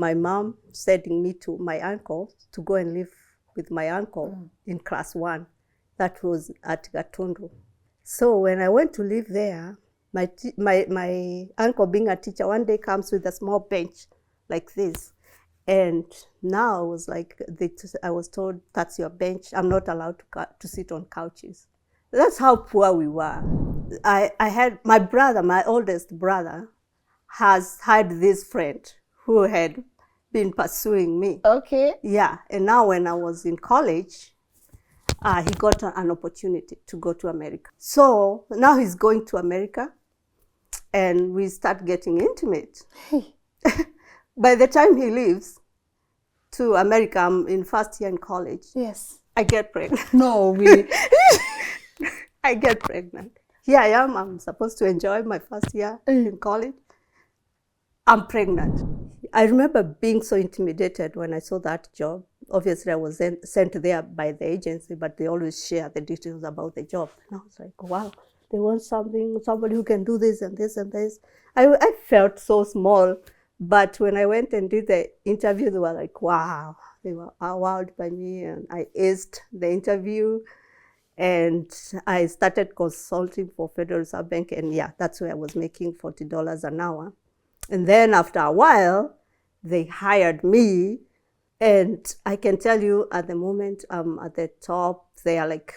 My mom sending me to my uncle to go and live with my uncle in class 1. That was at Gatundu. So when I went to live there, my uncle, being a teacher, one day comes with a small bench like this. And now I was like, I was told, that's your bench. I'm not allowed to sit on couches. That's how poor we were. I had my brother, my oldest brother, had this friend who had been pursuing me. Okay. Yeah, and now when I was in college, he got an opportunity to go to America. So now he's going to America, and we start getting intimate. By the time he leaves to America, I'm in first year in college. Yes. I get pregnant. No, really? I get pregnant. Here I am, I'm supposed to enjoy my first year in college. I'm pregnant. I remember being so intimidated when I saw that job. Obviously, I was sent there by the agency, but they always share the details about the job. And I was like, wow, they want somebody who can do this and this and this. I felt so small, but when I went and did the interview, they were like, wow. They were wowed by me, and I aced the interview. And I started consulting for Federal Reserve Bank, and yeah, that's where I was making $40 an hour. And then after a while, they hired me, and I can tell you at the moment I'm at the top. They are like,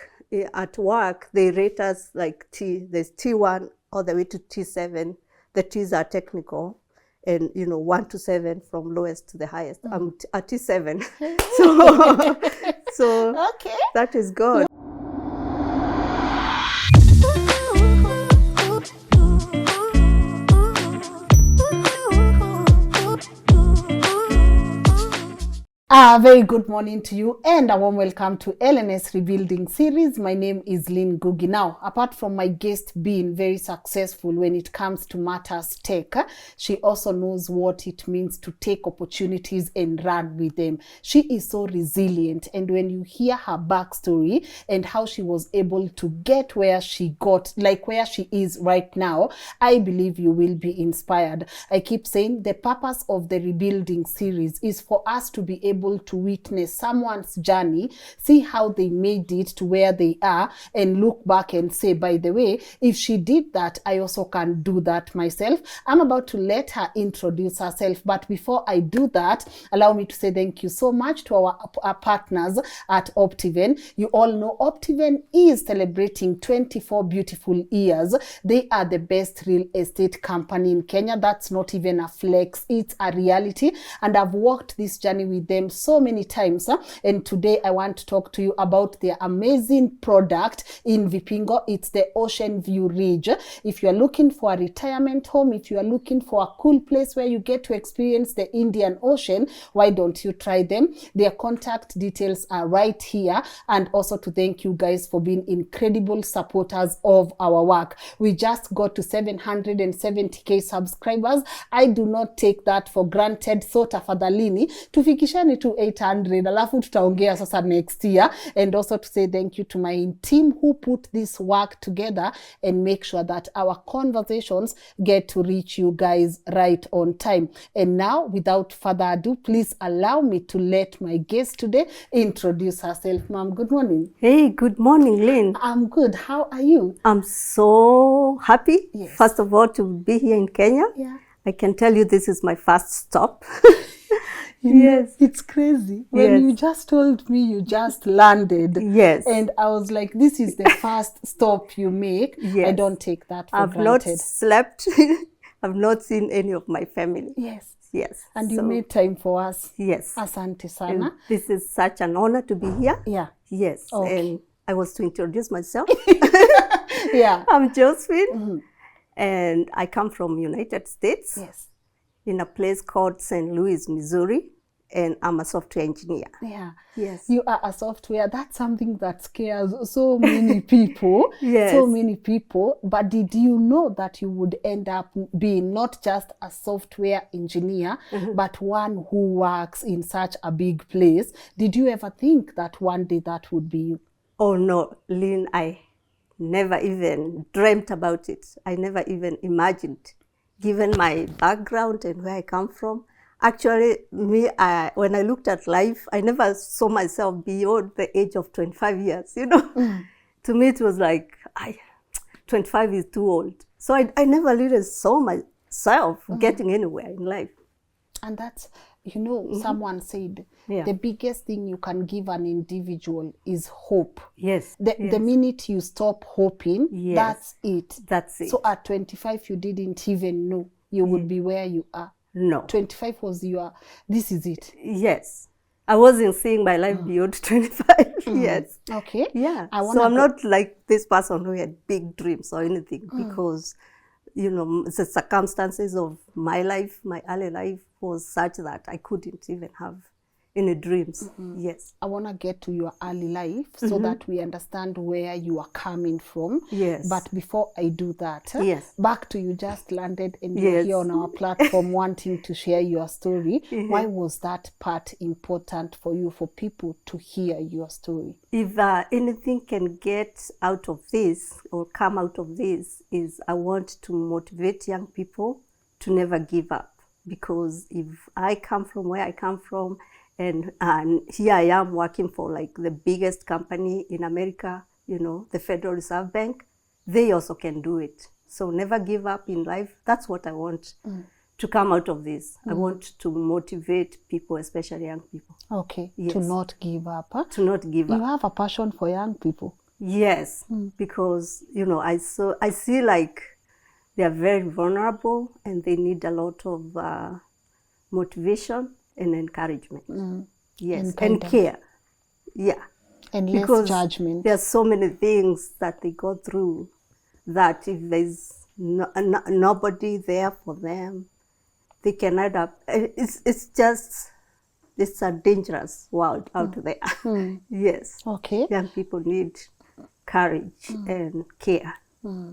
at work, they rate us like there's T1 all the way to T7. The T's are technical, and 1 to 7 from lowest to the highest. I'm at T7. so Okay. That is good. A very good morning to you, and a warm welcome to LNS Rebuilding series. My name is Lynn Ngugi. Now, apart from my guest being very successful when it comes to matters tech, she also knows what it means to take opportunities and run with them. She is so resilient, and when you hear her backstory and how she was able to get where she got, like where she is right now, I believe you will be inspired. I keep saying the purpose of the Rebuilding series is for us to be able to witness someone's journey, see how they made it to where they are, and look back and say, by the way, if she did that, I also can do that myself. I'm about to let her introduce herself, but before I do that, allow me to say thank you so much to our partners at Optiven. You all know Optiven is celebrating 24 beautiful years. They are the best real estate company in Kenya. That's not even a flex, it's a reality, and I've walked this journey with them so many times, and today I want to talk to you about their amazing product in Vipingo. It's the Ocean View Ridge. If you are looking for a retirement home, if you are looking for a cool place where you get to experience the Indian Ocean, why don't you try them? Their contact details are right here, and also to thank you guys for being incredible supporters of our work. We just got to 770k subscribers. I do not take that for granted. So tafadhalini tufikishani to 800, alafu tutaongea sasa next year. And also to say thank you to my team who put this work together and make sure that our conversations get to reach you guys right on time. And now, without further ado, please allow me to let my guest today introduce herself. Ma'am, good morning. Hey, good morning, Lynn. I'm good. How are you? I'm so happy, Yes. first of all, to be here in Kenya. Yeah. I can tell you this is my first stop. Yes, it's crazy. When Yes. you just told me you just landed, Yes. and I was like, this is the first stop you make. Yes. I don't take that for I've granted. not slept. I've not seen any of my family. Yes. Yes. And you So, made time for us. Yes. Asante And sana. this is such an honor to be here. Yeah. Yes. Okay. And I was to introduce myself. Yeah. I'm Josephine, and I come from United States. Yes. In a place called St. Louis, Missouri, and I'm a software engineer. Yeah. Yes. You are a software. That's something that scares so many people. Yes. So many people. But did you know that you would end up being not just a software engineer, but one who works in such a big place? Did you ever think that one day that would be you? Oh no, Lynn, I never even dreamt about it. I never even imagined. Given my background and where I come from, Actually, when I looked at life, I never saw myself beyond the age of 25 years, you know. To me, it was like, 25 is too old. So I never really saw myself getting anywhere in life. And that's, someone said, Yeah. the biggest thing you can give an individual is hope. Yes. The minute you stop hoping, Yes. that's it. That's it. So at 25, you didn't even know you would be where you are. No. 25 was this is it. Yes. I wasn't seeing my life beyond 25. Yes. Okay. Yeah. So I'm not like this person who had big dreams or anything because, the circumstances of my life, my early life was such that I couldn't even have any dreams. Yes. I want to get to your early life so that we understand where you are coming from. Yes. But before I do that, yes. back to you just landed and you're here on our platform wanting to share your story. Why was that part important for you, for people to hear your story? If anything can get out of this or come out of this is I want to motivate young people to never give up. Because if I come from where I come from, and here I am working for like the biggest company in America, the Federal Reserve Bank, they also can do it. So never give up in life. That's what I want to come out of this. I want to motivate people, especially young people. Okay, yes. To not give up. Huh? To not give up. You have a passion for young people. Yes, because, I see like they are very vulnerable and they need a lot of motivation and encouragement. Yes, and care. Yeah. And because less judgment. There are so many things that they go through that if there's nobody there for them, they can end up. It's a dangerous world out there. Yes. Okay. Young people need courage and care.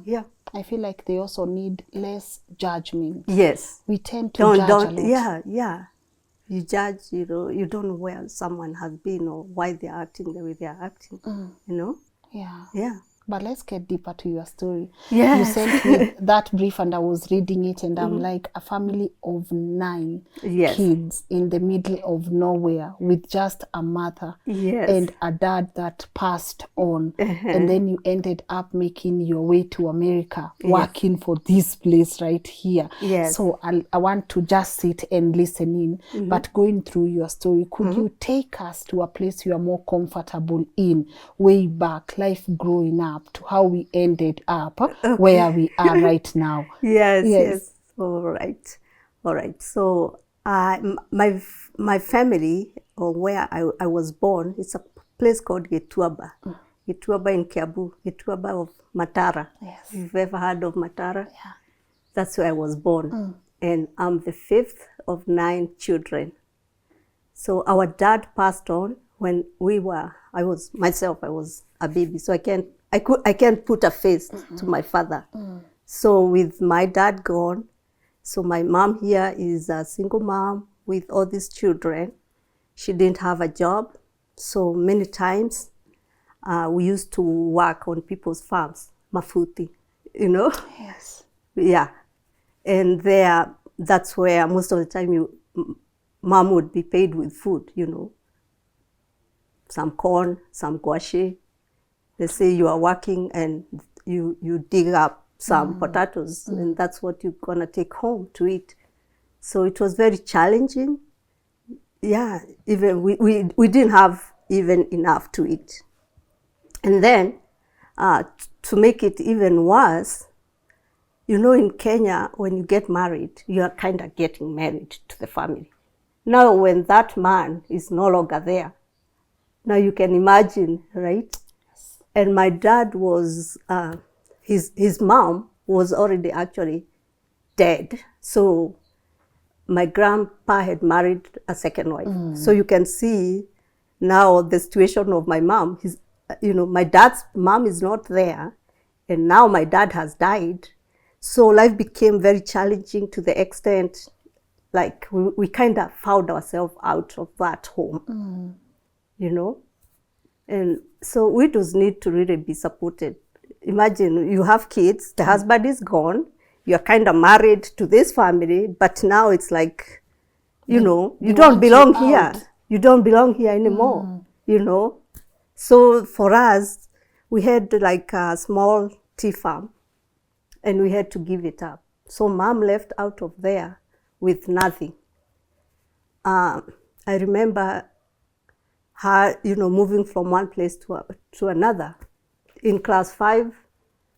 Yeah. I feel like they also need less judgment. Yes. We tend to judge a lot. Yeah. You judge, you don't know where someone has been or why they're acting the way they're acting, Yeah. Yeah. But let's get deeper to your story. Yes. You sent me that brief and I was reading it and I'm like, a family of 9 kids in the middle of nowhere with just a mother and a dad that passed on. And then you ended up making your way to America, working for this place right here. Yes. So I want to just sit and listen in. But going through your story, could you take us to a place you are more comfortable in, way back, life growing up, to how we ended up where we are right now? Yes. All right. So my family, or where I was born, it's a place called Gituaba. Gituaba in Kiabu. Gituaba of Matara. Yes. If you've ever heard of Matara? Yeah. That's where I was born. And I'm the 5th of 9 children. So our dad passed on when I was a baby, so I can't put a face to my father. So with my dad gone, so my mom here is a single mom with all these children. She didn't have a job, so many times we used to work on people's farms, mafuti, Yes. Yeah, and that's where most of the time mom would be paid with food, some corn, some gouache. They say you are working and you dig up some potatoes and that's what you're gonna take home to eat. So it was very challenging. Yeah, even we didn't have even enough to eat. And then to make it even worse, in Kenya, when you get married, you are kind of getting married to the family. Now, when that man is no longer there, now you can imagine, right? And my dad was, his mom was already actually dead. So my grandpa had married a second wife. So you can see now the situation of my mom. My dad's mom is not there. And now my dad has died. So life became very challenging to the extent, like we kind of found ourselves out of that home, And so widows need to really be supported. Imagine you have kids, the husband is gone, you're kind of married to this family, but now it's like you know, you they don't want belong you here. out. You don't belong here anymore, you know. So for us, we had like a small tea farm and we had to give it up. So mom left out of there with nothing. I remember her, you know, moving from one place to another. In class 5,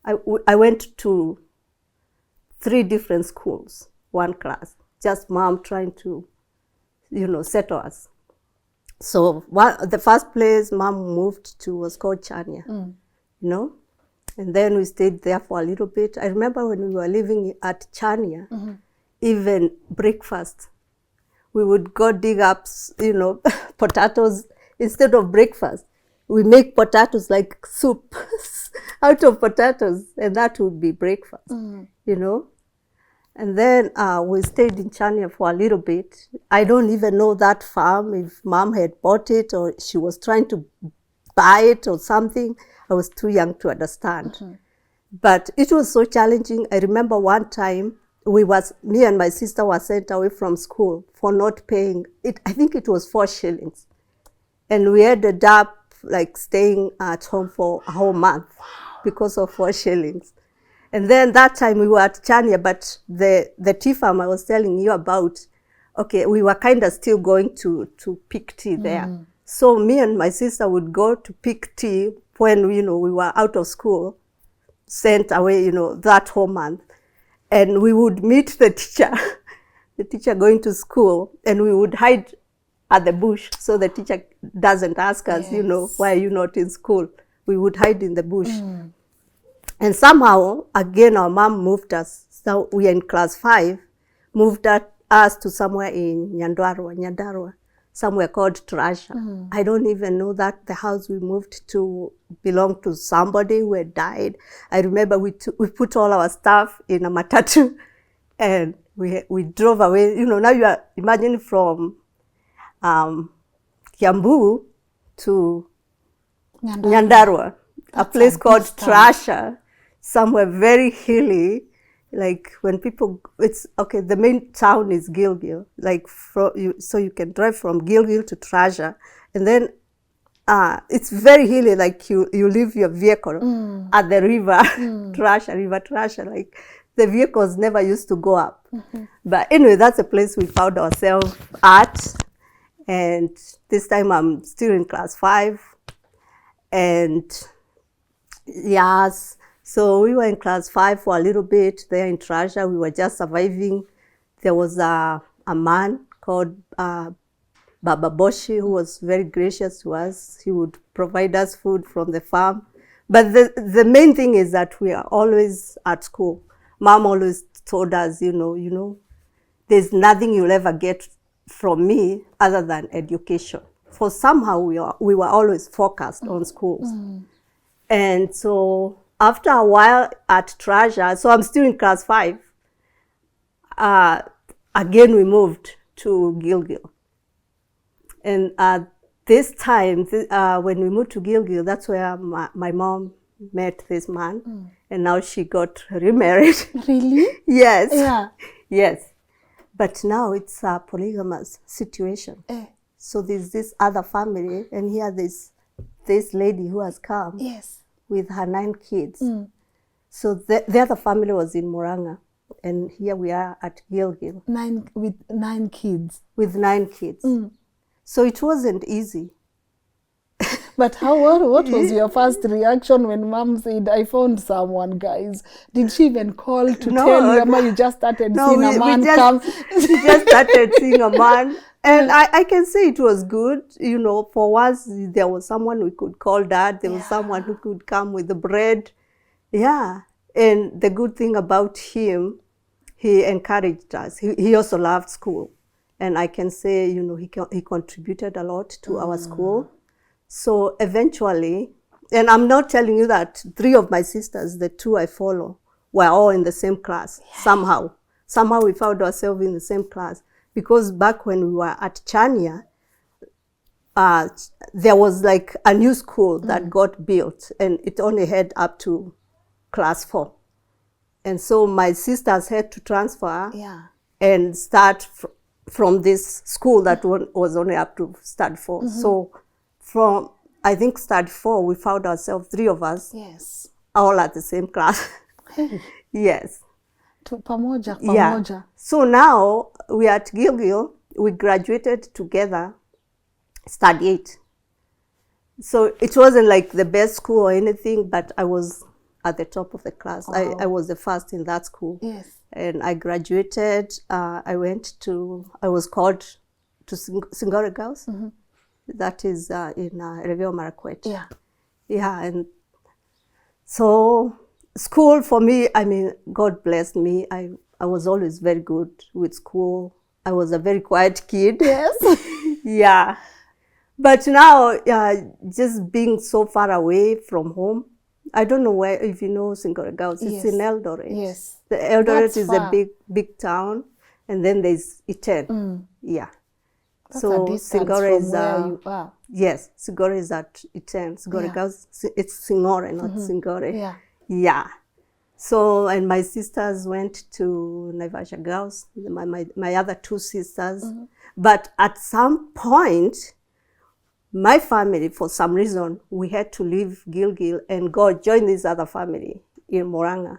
I went to 3 different schools, one class, just mom trying to, you know, settle us. So the first place mom moved to was called Chania, you know, and then we stayed there for a little bit. I remember when we were living at Chania, even breakfast, we would go dig up, you know, potatoes instead of breakfast. We make potatoes like soup out of potatoes, and that would be breakfast, you know. And then we stayed in Chania for a little bit. I don't even know that farm, if mom had bought it or she was trying to buy it or something. I was too young to understand. But it was so challenging. I remember one time me and my sister were sent away from school for not paying it. I think it was 4 shillings. And we ended up like staying at home for a whole month because of 4 shillings. And then that time we were at Chania, but the tea farm I was telling you about, okay, we were kind of still going to pick tea there. So me and my sister would go to pick tea when, you know, we were out of school, sent away, you know, that whole month. And we would meet the teacher going to school, and we would hide at the bush so the teacher doesn't ask us, you know, why are you not in school? We would hide in the bush. And somehow, again, our mom moved us. So we are in class 5, moved us to somewhere in Nyandarua, somewhere called Treasure. I don't even know that the house we moved to belonged to somebody who had died. I remember we put all our stuff in a matatu and we drove away. You know, now you are imagining from Kiambu to Nyandarua, a place called Treasure, somewhere very hilly. Like when people, it's okay. The main town is Gilgil. Like so you can drive from Gilgil to Treasure, and then it's very hilly. Like you leave your vehicle at the river, Treasure. Like the vehicles never used to go up. But anyway, that's a place we found ourselves at, and this time I'm still in class 5, and yes. So we were in class 5 for a little bit there in Treasure. We were just surviving. There was a man called Baba Boshi who was very gracious to us. He would provide us food from the farm. But the main thing is that we are always at school. Mom always told us, you know, there's nothing you'll ever get from me other than education. For somehow we were always focused on schools. And so after a while at Treasure, so I'm still in class 5, again we moved to Gilgil. And this time, when we moved to Gilgil, that's where my mom met this man. And now she got remarried. Really? Yes. Yeah. Yes. But now it's a polygamous situation. So there's this other family, and here there's this lady who has come. Yes. With her 9 kids. So the other family was in Muranga, and here we are at Gilgil. With 9 kids. With 9 kids. So it wasn't easy. But what was your first reaction when mom said, I found someone, guys? Did she even call to tell you, Mama, you just started seeing a man come? She just started seeing a man. And I can say it was good. You know, for once, there was someone we could call dad. There was someone who could come with the bread. Yeah. And the good thing about him, he encouraged us. He also loved school. And I can say, you know, he contributed a lot to our school. So eventually, and I'm not telling you that 3 of my sisters, the 2 I follow, were all in the same class somehow. Somehow we found ourselves in the same class. Because back when we were at Chania, there was like a new school that got built, and it only had up to class 4. And so my sisters had to transfer and start from this school that was only up to Standard 4. So from, I think, Standard 4, we found ourselves, 3 of us, Yes. all at the same class. Yes. Pamoja. Yeah. So now we are at Gilgil. We graduated together, Standard 8. So it wasn't like the best school or anything, but I was at the top of the class. Wow. I was the first in that school. Yes. And I graduated. I was called to Singora Girls. That is in Reveo Marakwet. Yeah. Yeah, and so school for me, I mean, God blessed me. I was always very good with school. I was a very quiet kid. Yes. Yeah. But now, just being so far away from home, I don't know where, if you know Singora Girls, it's in Eldoret. Yes. The Eldoret is far. a big town, and then there's Iten. Yeah. That's so a distance Singora from is where you are. Yes, Singora is at Iten. Singora Girls, it's Singora, not Singora. Yeah. Yeah. So, and my sisters went to Naivasha Girls, my other 2 sisters. But at some point, my family, for some reason, we had to leave Gilgil and go join this other family in Moranga.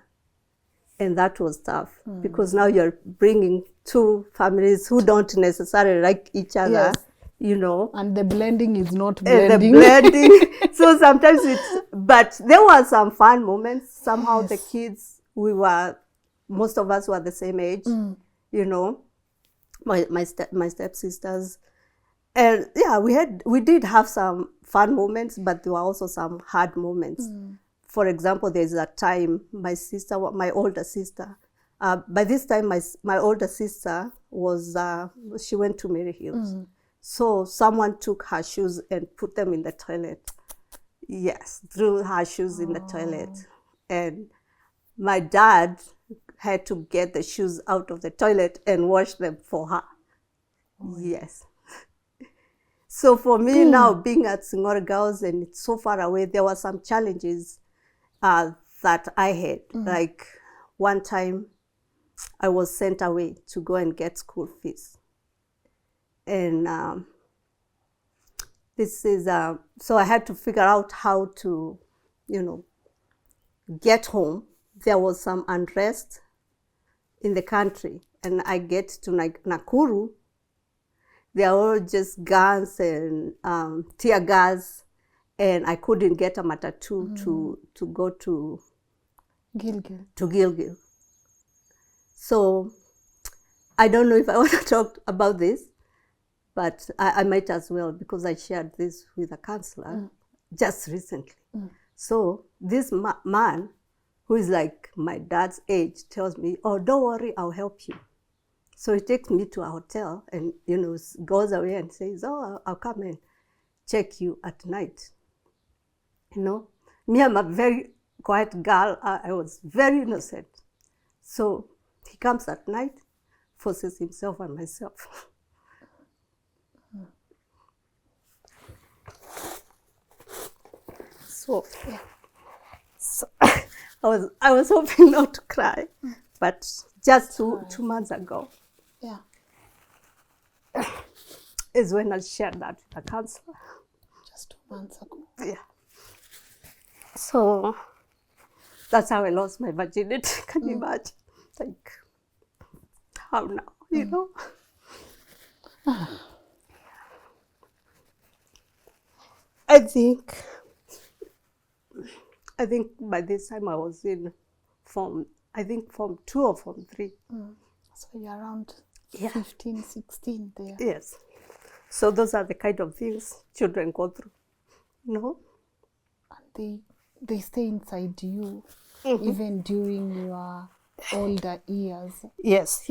And that was tough because now you're bringing 2 families who don't necessarily like each other, Yes. you know. And the blending is not And blending. the blending. So sometimes but there were some fun moments. Somehow the kids, most of us were the same age, you know, my stepsisters. And yeah, we did have some fun moments, but there were also some hard moments. For example, there's a time my older sister, by this time my older sister she went to Mary Hills. So someone took her shoes and put them in the toilet. Yes, threw her shoes in the toilet. And my dad had to get the shoes out of the toilet and wash them for her. Yes. So for me now, being at Singora Girls and it's so far away, there were some challenges that I had. Like one time I was sent away to go and get school fees. And so I had to figure out how to, get home. There was some unrest in the country, and I get to Nakuru. They are all just guns and tear gas, and I couldn't get a matatu to go to Gilgil. So I don't know if I want to talk about this, but I might as well because I shared this with a counselor just recently. So this man, who is like my dad's age, tells me, "Oh, don't worry, I'll help you." So he takes me to a hotel and, goes away and says, "Oh, I'll come and check you at night." Me, I'm a very quiet girl. I was very innocent. So he comes at night, forces himself on myself. So I was hoping not to cry, but just two months ago, is when I shared that with the counselor. Just 2 months ago. Yeah. So that's how I lost my virginity. Can you imagine? Like, how now, I think by this time I was in form 2 or form 3. So you're around 15, 16 there. Yes. So those are the kind of things children go through, And they stay inside you, even during your older years. Yes.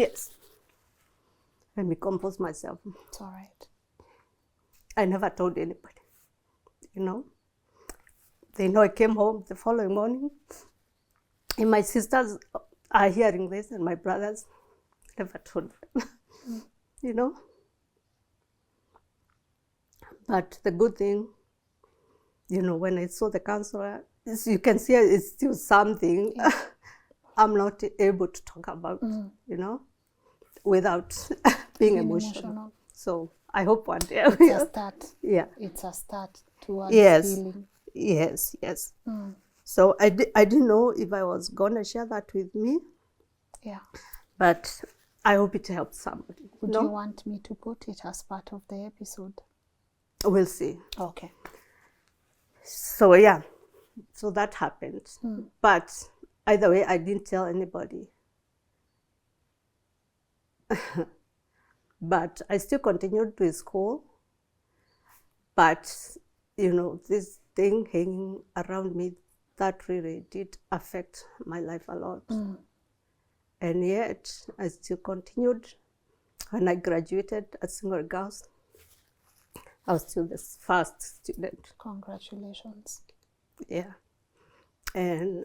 Let me compose myself. It's all right. I never told anybody, They know I came home the following morning. And my sisters are hearing this, and my brothers never told them, But the good thing, when I saw the counselor, you can see it's still something I'm not able to talk about, without being emotional. So I hope one day. It's a start. Yeah. It's a start towards Yes. healing. Yes. Yes. So I didn't know if I was gonna share that with me, Yeah. but I hope it helps somebody. Would you want me to put it as part of the episode? We'll see. Okay. So yeah, so that happened. But either way, I didn't tell anybody. But I still continued with school. But, you know, this thing hanging around me, that really did affect my life a lot. And yet, I still continued. When I graduated at Single Girls, I was still the first student. Congratulations. Yeah. And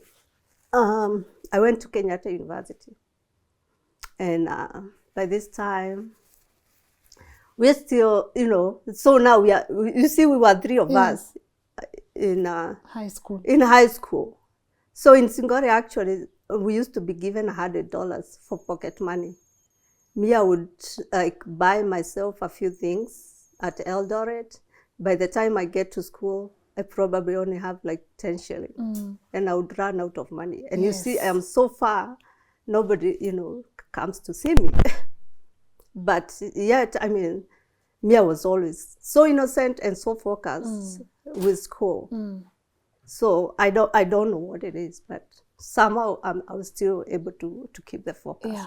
I went to Kenyatta University. And by this time, we're still, you know, so now we are, you see, we were three of us in high school. In high school. So in Singori, actually, we used to be given $100 for pocket money. Me, I would like buy myself a few things at Eldoret. By the time I get to school, I probably only have like 10 shillings. And I would run out of money. And you see, I'm so far, nobody, you know, comes to see me. But yet, I mean, me, I was always so innocent and so focused with school. So I don't know what it is, but somehow I was still able to keep the focus. Yeah.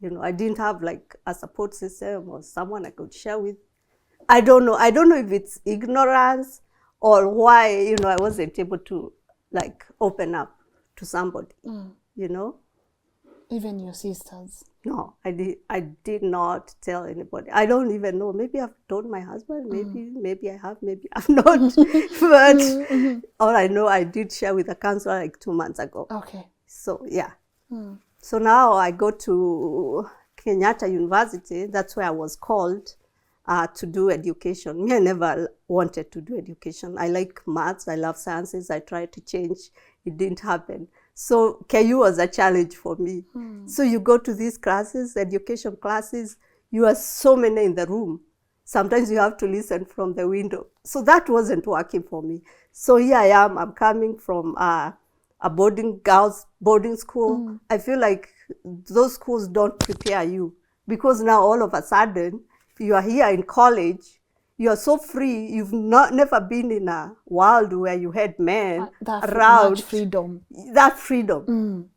You know, I didn't have like a support system or someone I could share with. I don't know if it's ignorance or why, you know, I wasn't able to like open up to somebody, you know. Even your sisters? No, I did not tell anybody. I don't even know. Maybe I've told my husband. Maybe I have. Maybe I've not. But all I know, I did share with a counselor like 2 months ago. Okay. So yeah. So now I go to Kenyatta University. That's where I was called to do education. Me, I never wanted to do education. I like maths. I love sciences. I tried to change. It didn't happen. So KU was a challenge for me. So you go to these classes, education classes, you are so many in the room. Sometimes you have to listen from the window. So that wasn't working for me. So here I am, I'm coming from a girls' boarding school. I feel like those schools don't prepare you because now all of a sudden you are here in college. You are so free. You've never been in a world where you had men around. Much freedom. That freedom.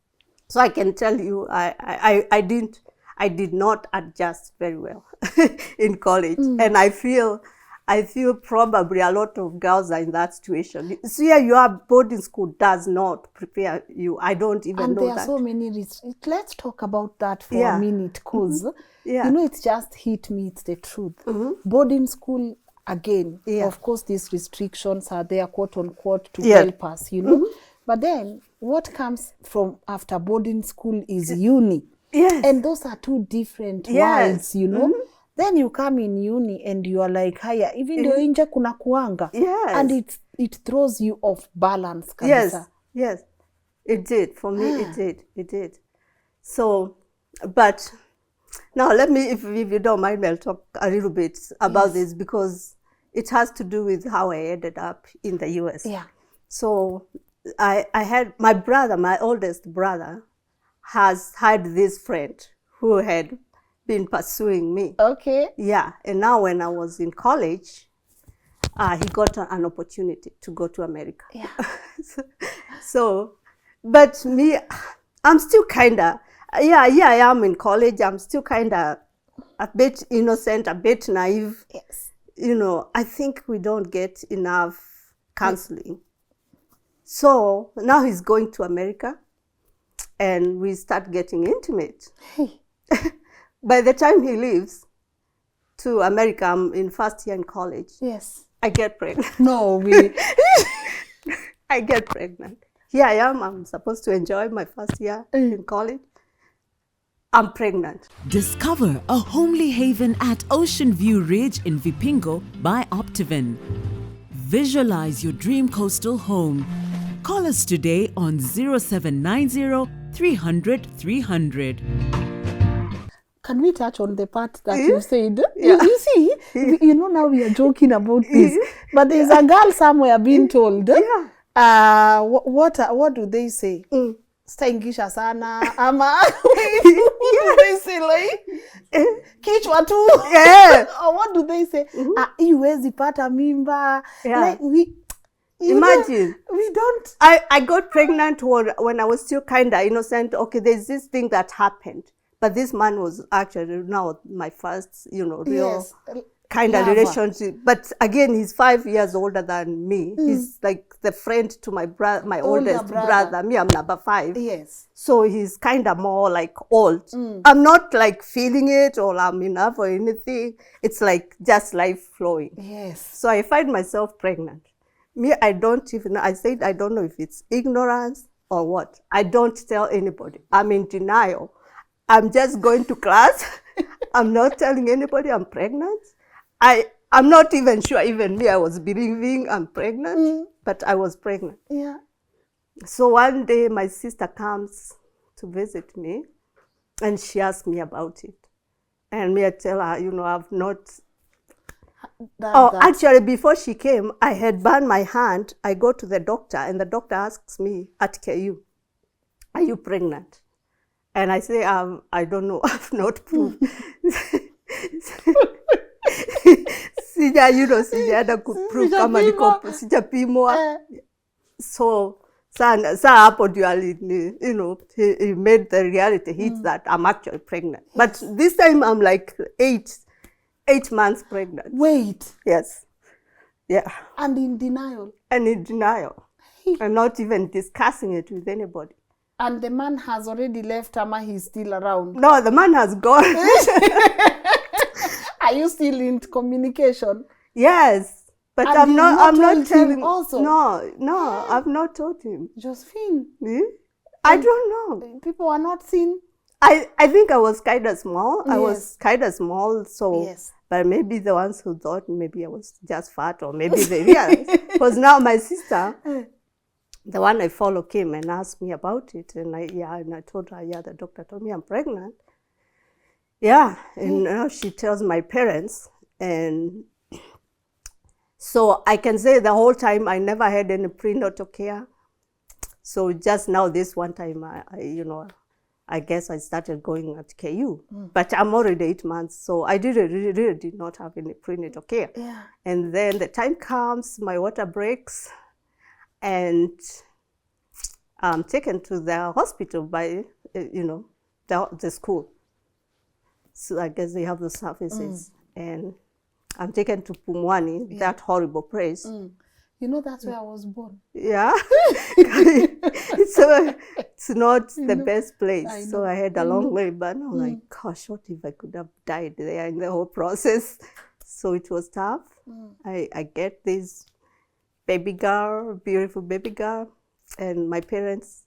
So I can tell you, I did not adjust very well in college, and I feel probably a lot of girls are in that situation. So yeah, your boarding school does not prepare you. I don't even know that. And there are so many let's talk about that for a minute, because you know, it's just hit me, it's the truth. Boarding school, again, of course, these restrictions are there, quote unquote, to help us, you know. But then what comes from after boarding school is uni. And those are two different worlds, you know. Then you come in uni and you are like, haya, even though inje kuna kuanga. And it throws you off balance. Kabisa. Yes, it did. For me, it did. So, but now let me, if you don't mind, I'll talk a little bit about this because it has to do with how I ended up in the US. So I had my brother, my oldest brother, has had this friend who had been pursuing me. Yeah, and now when I was in college, he got an opportunity to go to America. So, but me, I'm still kind of, I am in college. I'm still kind of a bit innocent, a bit naive. You know, I think we don't get enough counseling. So now he's going to America and we start getting intimate. By the time he leaves to America, I'm in first year in college. I get pregnant. No, really? I get pregnant. Here I am. I'm supposed to enjoy my first year in college. I'm pregnant. Discover a homely haven at Ocean View Ridge in Vipingo by Optiven. Visualize your dream coastal home. Call us today on 0790 300 300. Can we touch on the part that Yeah. you said? Yeah. You see, you know, now we are joking about this, but there's a girl somewhere being told, Yeah. what do they say? Mm. Staingisha sana, ama, what do they say, like, kichwa tu? Yeah. Or what do they say? Iwezi pata mimba. Yeah. Like, Imagine. We don't. I got pregnant when I was still kind of innocent. Okay, there's this thing that happened. But this man was actually now my first, real Yes. kind of Lover. relationship. But again, he's 5 years older than me. He's like the friend to my Older oldest brother. brother. Me, I'm number 5. Yes. So he's kind of more like old. I'm not like feeling it or I'm enough or anything. It's like just life flowing. Yes. So I find myself pregnant. Me, I don't even know. I said, I don't know if it's ignorance or what. I don't tell anybody. I'm in denial. I'm just going to class. I'm not telling anybody I'm pregnant. I'm not even sure, even me, I was believing I'm pregnant, but I was pregnant. Yeah. So one day my sister comes to visit me and she asked me about it. And me, I tell her, I've not... Actually, before she came, I had burned my hand. I go to the doctor and the doctor asks me at KU, are you pregnant? And I say, I don't know, I've not proved. Sijaenda kuprove kama niko sijapimwa. So hapo ndio he made the reality hit that I'm actually pregnant. But this time I'm like 8 months pregnant. Wait. Yes. Yeah. And in denial. And in denial. I'm not even discussing it with anybody. And the man has already left, ama he's still around? No, the man has gone. Are you still in communication? Yes. But And I'm not told telling him also? No, I've not told him. Josephine. I don't know. People are not seen. I think I was kind of small. Yes. I was kind of small, so... Yes. But maybe the ones who thought maybe I was just fat or maybe they realized. Because now my sister, the one I follow, came and asked me about it. And I told her, the doctor told me I'm pregnant. Yeah, and now she tells my parents. And so I can say the whole time I never had any prenatal care. So just now this one time, I guess I started going at KU, but I'm already 8 months, so I really did not have any prenatal care. Yeah. And then the time comes, my water breaks, and I'm taken to the hospital by, the school. So I guess they have the services, and I'm taken to Pumwani, that horrible place. That's where I was born. Yeah. So it's not the best place. So I had a long labor. And I'm like, gosh, what if I could have died there in the whole process? So it was tough. I get this baby girl, beautiful baby girl, and my parents,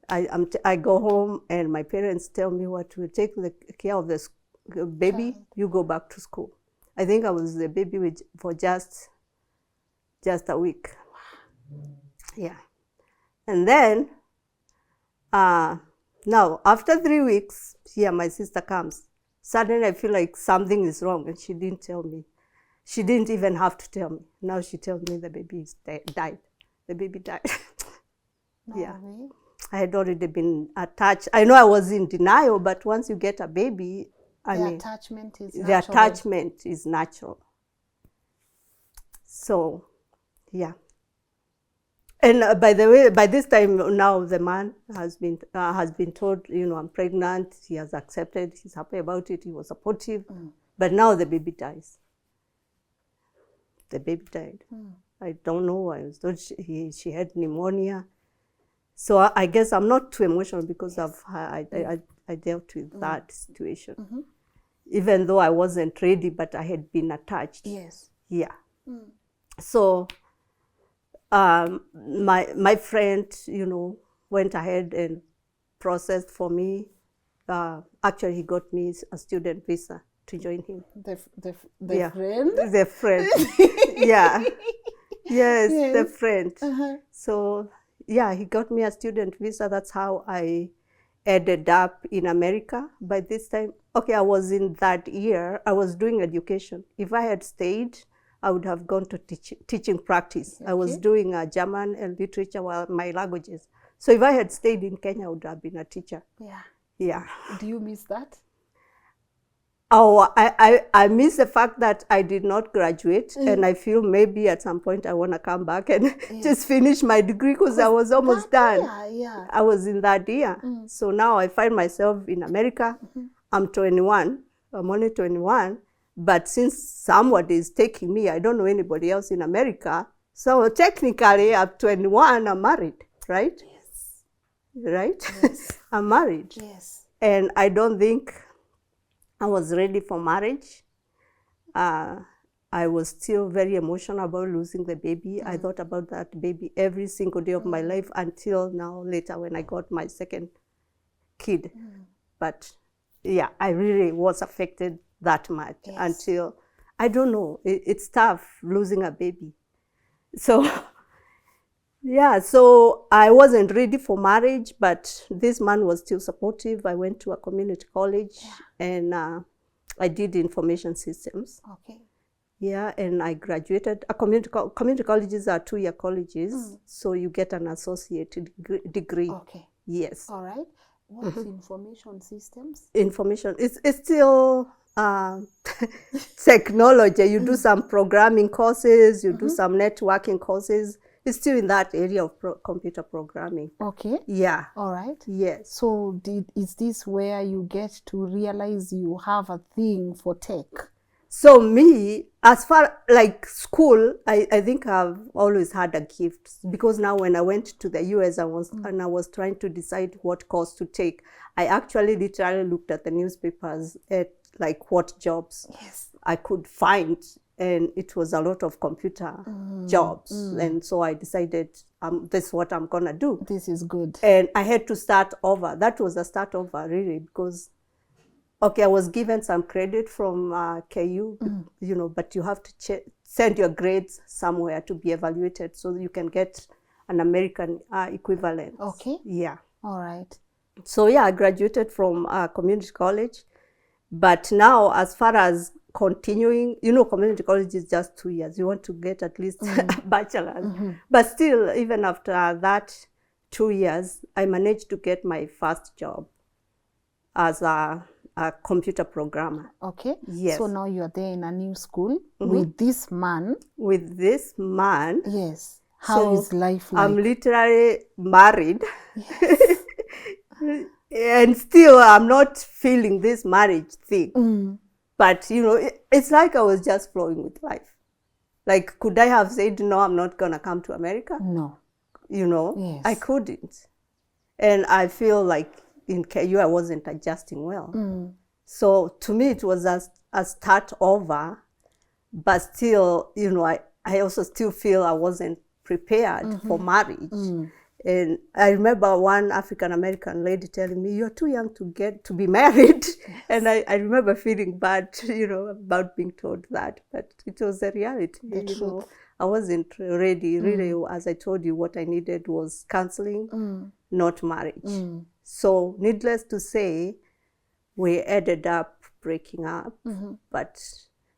I go home and my parents tell me what to take the care of the baby, you go back to school. I think I was the baby for just a week. Yeah. And then, now, after 3 weeks, my sister comes. Suddenly I feel like something is wrong, and she didn't tell me. She didn't even have to tell me. Now she tells me the baby died. The baby died. Yeah. Way. I had already been attached. I know I was in denial, but once you get a baby, The attachment is natural. The attachment is natural. So, yeah. And by the way, by this time now the man has been told, I'm pregnant. He has accepted. He's happy about it. He was supportive. But now the baby dies. The baby died. I don't know. I was told she had pneumonia. So I guess I'm not too emotional because I dealt with that situation. Even though I wasn't ready, but I had been attached. Yes. Yeah. So my friend, went ahead and processed for me. Actually, he got me a student visa to join him. The Yeah. friend? The friend. Yeah. Yes, the friend. So, yeah, he got me a student visa. That's how I ended up in America. By this time, okay, I was in that year, I was doing education. If I had stayed, I would have gone to teaching practice. I was doing German and literature, well, my languages. So if I had stayed in Kenya, I would have been a teacher. Yeah. Yeah. Do you miss that? Oh, I miss the fact that I did not graduate, and I feel maybe at some point I want to come back and just finish my degree because I was almost done. Yeah. I was in that year. So now I find myself in America. I'm 21. I'm only 21. But since somebody is taking me, I don't know anybody else in America. So technically, I'm 21, I'm married, right? Yes. Right? Yes. I'm married. Yes. And I don't think I was ready for marriage. I was still very emotional about losing the baby. I thought about that baby every single day of my life until now, later when I got my second kid. But yeah, I really was affected that much until, I don't know, it's tough losing a baby. So yeah, so I wasn't ready for marriage, but this man was still supportive. I went to a community college and I did information systems. Okay. Yeah, and I graduated. Community colleges are 2-year colleges, so you get an associate degree. Okay. Yes. All right. What's information systems? Information, it's still technology. You do some programming courses, you do some networking courses. It's still in that area of computer programming. Okay. Yeah. All right. Yes. So is this where you get to realize you have a thing for tech? So me, as far like school, I think I've always had a gift, because now when I went to the US and I was trying to decide what course to take, I actually literally looked at the newspapers at like what jobs I could find, and it was a lot of computer jobs. And so I decided this is what I'm gonna do. This is good. And I had to start over. That was a start over really, because okay, I was given some credit from KU, you know, but you have to send your grades somewhere to be evaluated so you can get an American equivalent. Okay. Yeah. All right. So yeah, I graduated from community college, but now as far as continuing, you know, community college is just 2 years. You want to get at least a bachelor's. But still, even after that 2 years, I managed to get my first job as a computer programmer. Okay. Yes. So now you're there in a new school with this man. With this man. Yes. How is life like? I'm literally married. Yes. And still I'm not feeling this marriage thing. But, you know, it's like I was just flowing with life. Like, could I have said, no, I'm not going to come to America? No. You know, Yes. I couldn't. And I feel like in KU, I wasn't adjusting well. So to me, it was a start over, but still, you know, I also still feel I wasn't prepared for marriage. And I remember one African-American lady telling me, you're too young to be married. Yes. And I remember feeling bad, you know, about being told that, but it was a reality. You know, I wasn't ready. Really, as I told you, what I needed was counseling, not marriage. So needless to say, we ended up breaking up, but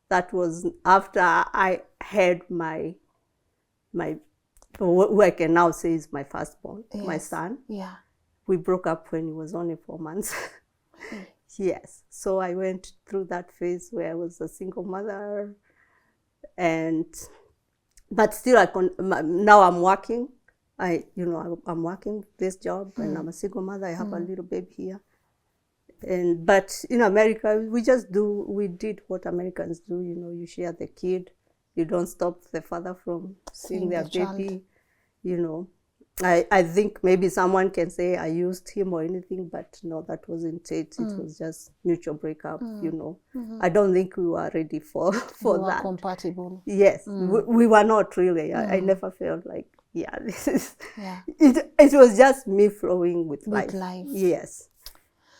that was after I had my who I can now say is my firstborn, my son. Yeah. We broke up when he was only 4 months. Yes. So I went through that phase where I was a single mother, but still now I'm working. I'm working this job, and I'm a single mother. I have a little baby here. But in America, we did what Americans do. You know, you share the kid. You don't stop the father from seeing their baby. Child. You know, I think maybe someone can say I used him or anything, but no, that wasn't it. It was just mutual breakup. You know, I don't think we were ready for that. Compatible. Yes, we were not really. I never felt like, this is. Yeah. It was just me flowing with life. Yes.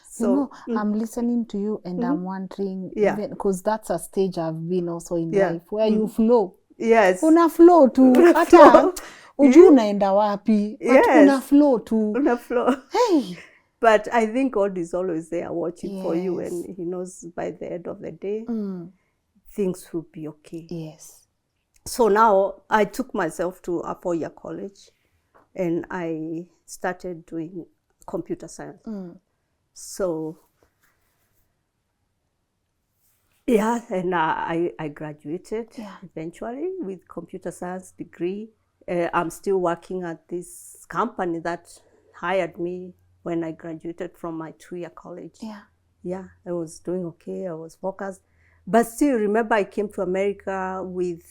So, you know, I'm listening to you and I'm wondering, even because that's a stage I've been also in life where you flow. Yes. Una flow tu. Hata ujui unaenda wapi. But una flow tu. Una flow. Hey. But I think God is always there watching for you, Yes. and He knows by the end of the day, Mm. things will be okay. Yes. So now I took myself to a 4-year college, and I started doing computer science. Mm. So yeah, and I graduated Yeah. eventually with computer science degree. I'm still working at this company that hired me when I graduated from my 2-year college. Yeah. Yeah, I was doing okay. I was focused. But still, remember, I came to America with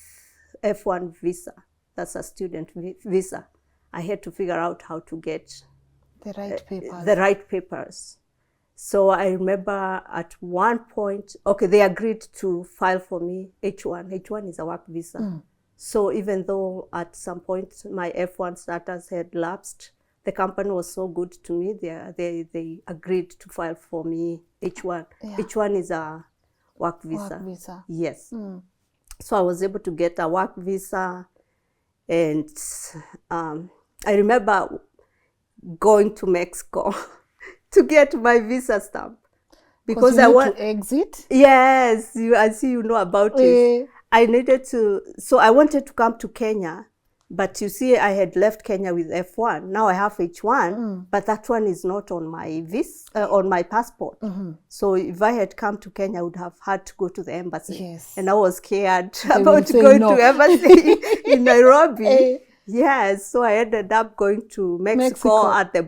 F1 visa. That's a student visa. I had to figure out how to get The right papers. the right papers. So I remember at one point, okay, they agreed to file for me H1. H1 is a work visa. So even though at some point my F1 status had lapsed, the company was so good to me, they agreed to file for me H1. Yeah. H1 is a work visa. Work visa. Yes. So I was able to get a work visa, and I remember going to Mexico to get my visa stamp Because I you want need to exit. Yes, I see you know about it. I needed to, so I wanted to come to Kenya, but you see, I had left Kenya with F1. Now I have H1, but that one is not on my visa, on my passport. So if I had come to Kenya, I would have had to go to the embassy. Yes. And I was scared will about say going no. to embassy in Nairobi. Yes, so I ended up going to Mexico. At the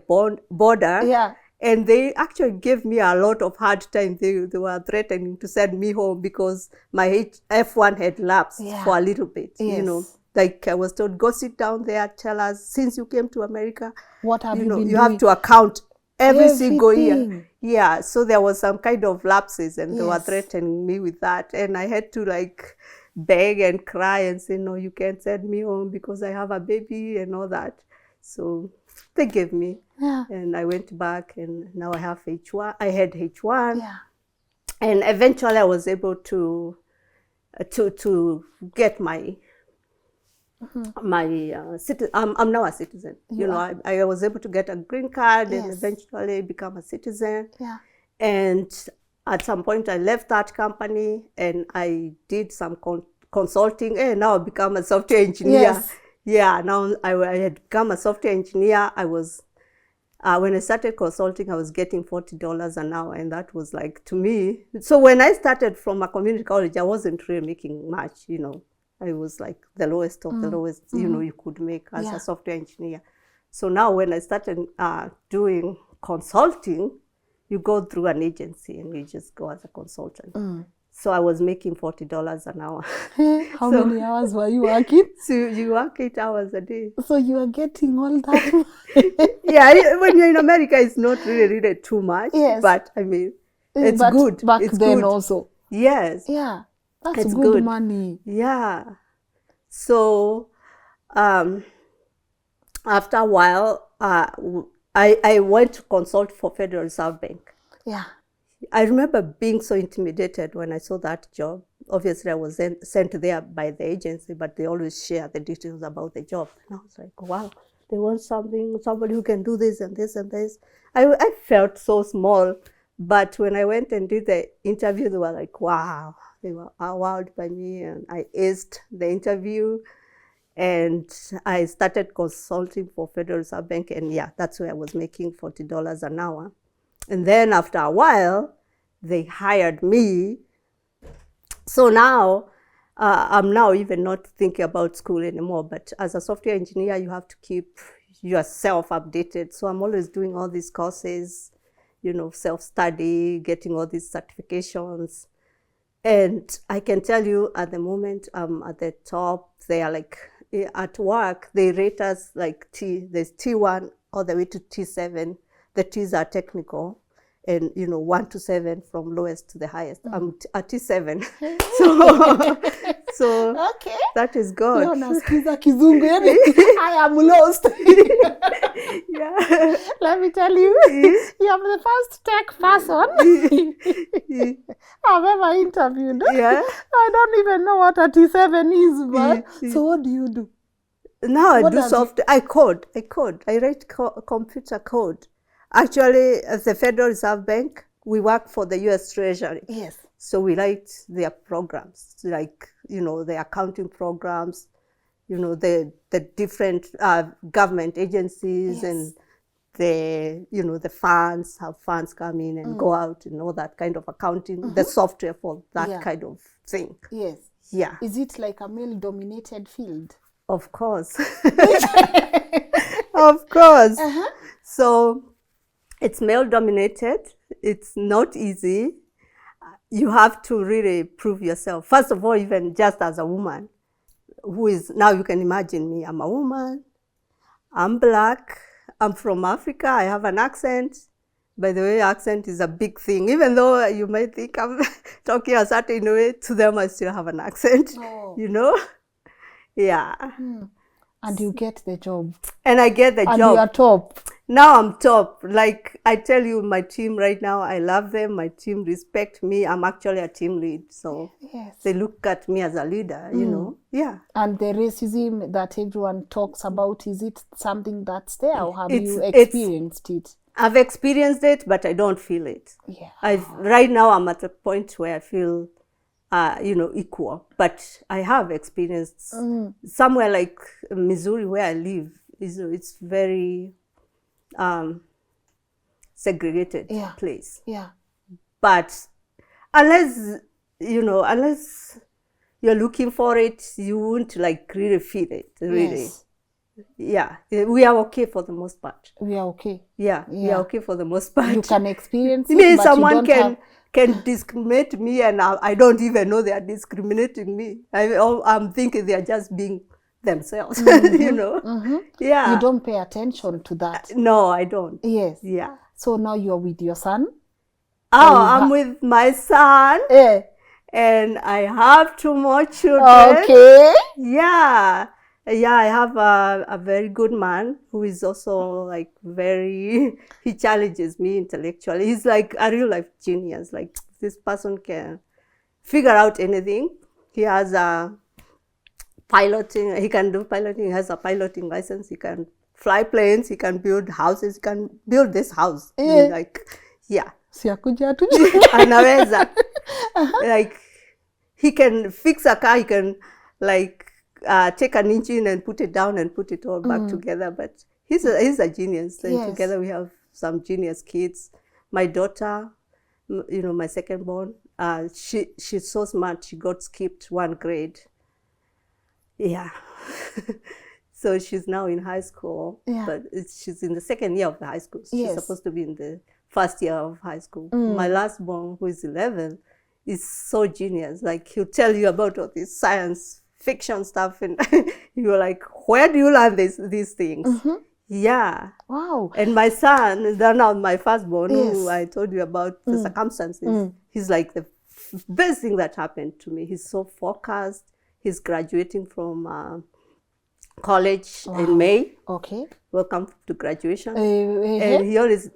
border. Yeah. And they actually gave me a lot of hard time. They were threatening to send me home because my F1 had lapsed for a little bit. Yes. You know, like I was told, go sit down there, tell us, since you came to America, what have you been doing? You have to account every single year. Yeah, so there was some kind of lapses, and they were threatening me with that. And I had to like beg and cry and say, no, you can't send me home because I have a baby and all that. So they gave me. Yeah. And I went back, and now I have H1. I had H1. Yeah. And eventually I was able to get my citizen. I'm now a citizen. You know, I was able to get a green card and eventually become a citizen. Yeah. And at some point I left that company and I did some consulting, and now I become a software engineer. Yes. Yeah, now I had become a software engineer. I was when I started consulting, I was getting $40 an hour, and that was like, to me. So when I started from a community college, I wasn't really making much, you know. I was like the lowest of the lowest, you know, you could make as a software engineer. So now when I started doing consulting, you go through an agency and you just go as a consultant. So I was making $40 an hour. How many hours were you working? So you work 8 hours a day. So you are getting all that. Yeah, when you're in America, it's not really too much. Yes. But I mean, it's good. Back it's then good. also. Yes. Yeah. That's It's good good. money. Yeah. So after a while, I went to consult for Federal Reserve Bank. Yeah. I remember being so intimidated when I saw that job. Obviously, I was sent there by the agency, but they always share the details about the job. And I was like, wow, they want somebody who can do this and this and this. I felt so small. But when I went and did the interview, they were like, wow. They were wowed by me, and I aced the interview. And I started consulting for Federal Reserve Bank, and yeah, that's where I was making $40 an hour. And then after a while, they hired me. So now, I'm now even not thinking about school anymore, but as a software engineer, you have to keep yourself updated. So I'm always doing all these courses, you know, self-study, getting all these certifications. And I can tell you at the moment, I'm at the top. They are like, at work, they rate us like there's T1 all the way to T7. The T's are technical, and, you know, 1 to 7 from lowest to the highest. I'm at T7. So Okay. that is good. Leo nasikiza kizungu yani I am lost. Yeah. Let me tell you, you are the first tech person I've ever interviewed. Yeah. I don't even know what a T7 is, but so what do you do? Now I What do does software. I code. I write computer code. Actually, at the Federal Reserve Bank, we work for the U.S. Treasury. Yes. So we liked their programs, like, the accounting programs, the different government agencies, Yes. and the funds, how funds come in and go out, and all that kind of accounting, the software for that Yeah. kind of thing. Yes. Yeah, Is it like a male-dominated field? of course. Of course. So it's male dominated. It's not easy. You have to really prove yourself. First of all, even just as a woman, now you can imagine me. I'm a woman. I'm black. I'm from Africa. I have an accent. By the way, accent is a big thing. Even though you might think I'm talking a certain way, to them I still have an accent. Oh. Yeah. And you get the job. And I get the And job. you are top. Now I'm top. Like I tell you, my team right now, I love them. My team respect me. I'm actually a team lead. So Yes. they look at me as a leader, Yeah. And the racism that everyone talks about, is it something that's there, or have you It's- experienced it? I've experienced it, but I don't feel it. Yeah. Right now I'm at a point where I feel, equal. But I have experienced somewhere like Missouri, where I live, it's very segregated Yeah. place. Yeah. But unless you're looking for it, you won't really feel it, really. Yes. Yeah, we are okay for the most part. We are okay. Yeah, we Yeah. are okay for the most part. You can experience it, Maybe but someone you don't can discriminate me, and I don't even know they are discriminating me. I'm thinking they are just being themselves, Yeah. You don't pay attention to that. No, I don't. Yes. Yeah. So now you're with your son? Oh, I'm with my son, Eh. and I have 2 more children. Okay. Yeah. Yeah, I have a very good man who is also he challenges me intellectually. He's like a real life genius. Like, this person can figure out anything. He has he can do piloting. He has a piloting license. He can fly planes. He can build houses. He can build this house. Yeah. Siakuja tu. Anaweza. He can fix a car. He can take an engine and put it down and put it all back together. But he's a genius. And Yes. together we have some genius kids. My daughter, my second born, she's so smart. She got skipped 1 grade. Yeah. So she's now in high school. Yeah. But she's in the 2nd year of the high school. She's Yes. supposed to be in the 1st year of high school. My last born, who is 11, is so genius. Like, he'll tell you about all this science fiction stuff, and you're like, where do you learn these things? Yeah. Wow. And my son, now my firstborn, Yes. who I told you about the circumstances, he's like the best thing that happened to me. He's so focused. He's graduating from college in May. Okay. Welcome to graduation. Eh. And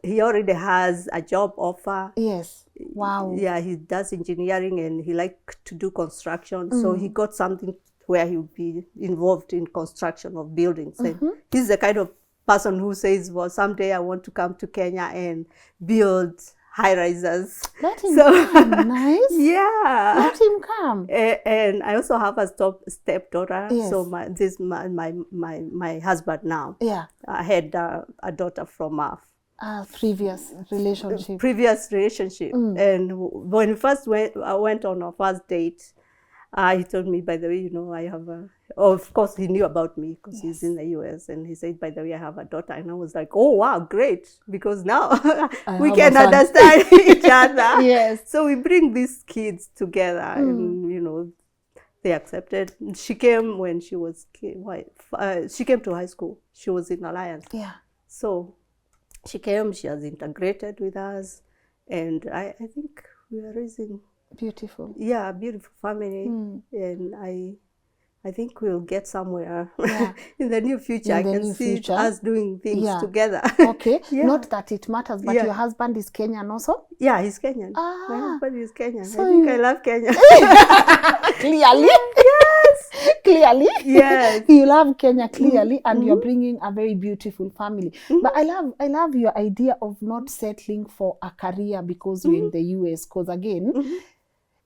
he already has a job offer. Yes. Wow. Yeah, he does engineering, and he likes to do construction. So he got something where he'll be involved in construction of buildings. And he's the kind of person who says, well, someday I want to come to Kenya and build high-risers. Let him come. Nice. Yeah. Let him come. And I also have a stepdaughter. Yes. So this my husband now. Yeah. I had a daughter from Previous relationship. previous relationship. And when we first went on our first date, he told me, by the way, I have of course he knew about me because he's in the US, and he said, by the way, I have a daughter. And I was like, oh wow, great, because now we can understand each other. Yes. So we bring these kids together, and they accepted. She came when she was she came to high school. She was in Alliance. Yeah. So she came, she has integrated with us, and I think we are raising Beautiful. a beautiful family, and I think we'll get somewhere in the near future. I can see us doing things together. Okay. Not that it matters, but your husband is Kenyan also? Yeah, he's Kenyan. My husband is Kenyan. So I think I love Kenya. Clearly. Yes. Clearly. Yes. You love Kenya clearly, and you're bringing a very beautiful family. But I love your idea of not settling for a career because you're in the US. Because again,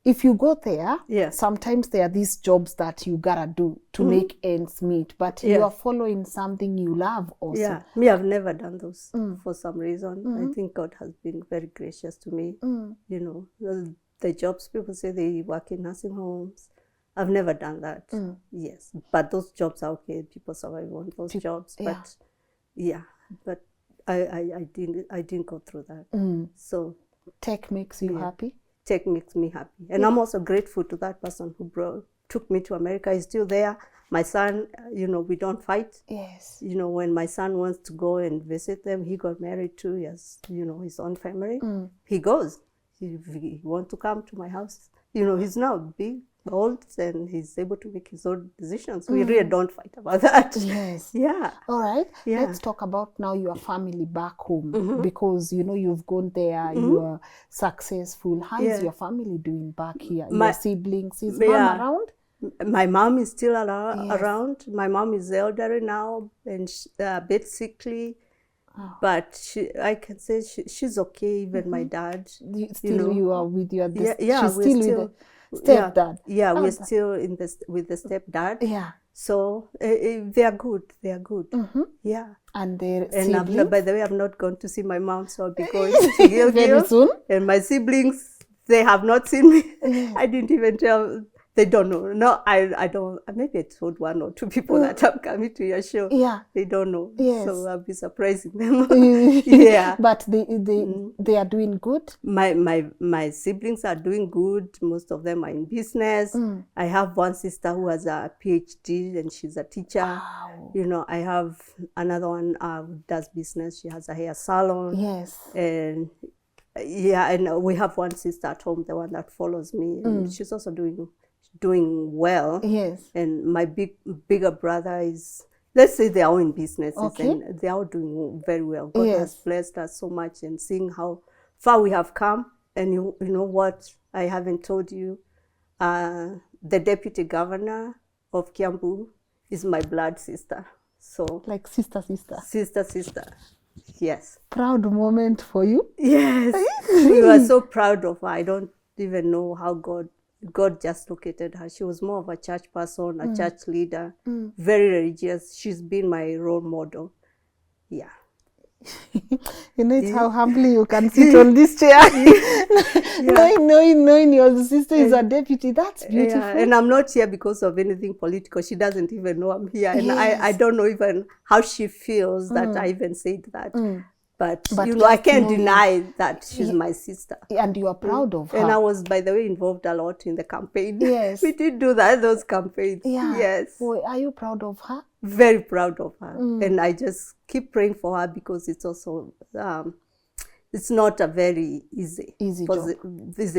if you go there, Yes. sometimes there are these jobs that you gotta do to make ends meet, but you are following something you love also. Yeah, me, I've never done those for some reason. I think God has been very gracious to me. You know, the jobs people say they work in nursing homes. I've never done that. Yes, but those jobs are okay. People survive on those jobs. Yeah. But yeah, but I didn't go through that. So Tech makes you happy. tech makes me happy, and I'm also grateful to that person who took me to America. He's still there. My son, you know, we don't fight. Yes. You know, when my son wants to go and visit them, he got married too. He has, you know, his own family. He goes. He wants to come to my house. You know, he's now big, old, and he's able to make his own decisions. We really don't fight about that. Yes. Yeah. All right. Yeah. Let's talk about now your family back home, because you know you've gone there, you are successful. How is your family doing back here? Your siblings, is mom around? My mom is still around. My mom is elderly now and a bit sickly. But I can say she's okay. Even my dad. You are with your yeah, she's still with the stepdad. Yeah, we're still with the stepdad. Yeah. So they are good. They are good. Yeah. And their And siblings? by the way, I've not gone to see my mom, so I'll be going to Gilgil. Very soon. And my siblings, they have not seen me. I didn't even tell. They don't know. No, I don't. Maybe I told one or two people that I'm coming to your show. Yeah. They don't know. Yes. So I'll be surprising them. Yeah. But they are doing good. My siblings are doing good. Most of them are in business. I have one sister who has a PhD and she's a teacher. Wow. You know, I have another one who does business. She has a hair salon. Yes. And yeah, and we have one sister at home, the one that follows me. And she's also doing well. Yes. And my bigger brother is, let's say, they're all in businesses. Okay. And they're all doing very well. God has blessed us so much, and seeing how far we have come. And you know what I haven't told you, the deputy governor of Kiambu is my blood sister. So like sister. Yes. Proud moment for you. Yes. We were so proud of her. I don't even know how God just located her. She was more of a church person, a church leader, very religious. She's been my role model. Yeah. You know, it's how humbly you can sit on this chair. Knowing your sister is a deputy. That's beautiful. Yeah. And I'm not here because of anything political. She doesn't even know I'm here. And I don't know even how she feels that I even said that. But you know, I can't deny that she's my sister. And you are proud of her. And I was, by the way, involved a lot in the campaign. Yes. We did do those campaigns. Yeah. Yes. Well, are you proud of her? Very proud of her. And I just keep praying for her because it's also, it's not a very easy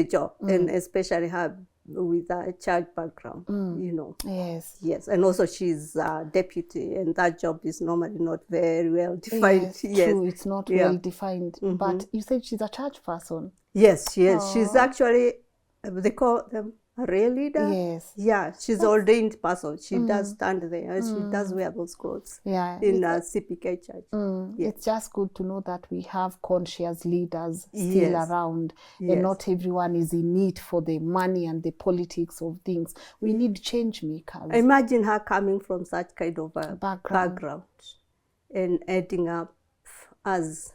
job. And especially her with a child background, you know. Yes. Yes. And also she's a deputy, and that job is normally not very well defined. Yes, true. It's not well defined. But you said she's a church person. Yes, she is. She's actually, they call them a rail leader. Yes. Yeah, she's an ordained person. She does stand there, and she does wear those clothes. Yeah. In a CPK church. Yeah. It's just good to know that we have conscious leaders still around, and not everyone is in need for the money and the politics of things. We need change makers. Imagine her coming from such kind of a background and ending up as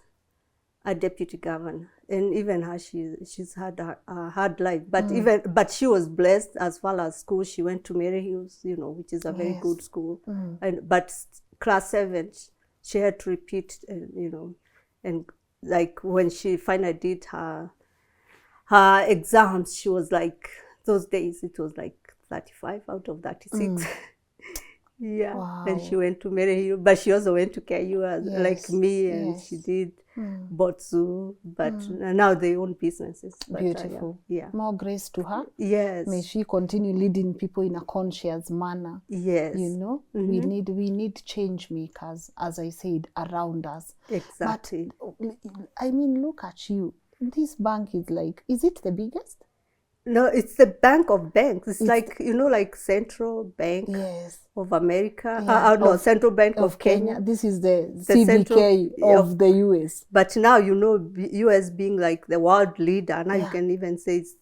a deputy governor. And even her, she's had a hard life. But she was blessed as far as school. She went to Mary Hills, you know, which is a very good school. But class 7, she had to repeat, you know, and like when she finally did her exams, she was like, those days it was like 35 out of 36. Yeah. Wow. And she went to Mary Hill, but she also went to KU like me, and she did Botsu, but now they own businesses. But, beautiful. Yeah. More grace to her. Yes. May she continue leading people in a conscious manner. Yes. You know, we need change makers, as I said, around us. Exactly. But, I mean, look at you. This bank is like, is it the biggest? No, it's the Bank of Banks. It's like, like Central Bank Yes. of America. Yeah, No, Central Bank of Kenya. This is the Central CBK of the US. But now, US being like the world leader, now you Yeah. can even say it's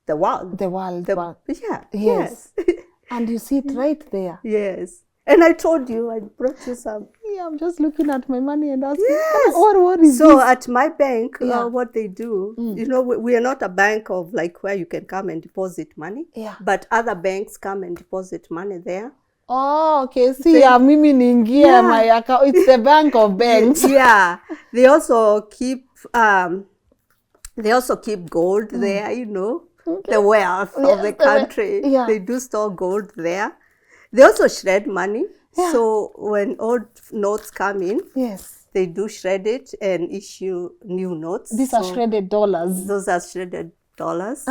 the world. The World Bank. Yeah. Yes. Yes. And you see it right there. Yes. And I told you, I brought you some. Yeah, I'm just looking at my money and asking, Yes. what is So this? at my bank, Yeah. what they do, we are not a bank of like where you can come and deposit money. Yeah. But other banks come and deposit money there. Oh, okay. See, mimi niingia Yeah. my account. It's the Bank of Banks. Yeah. They also keep gold there, the wealth of the country. Yeah. They do store gold there. They also shred money. Yeah. So when old notes come in, Yes. they do shred it and issue new notes. These are shredded dollars. Those are shredded dollars.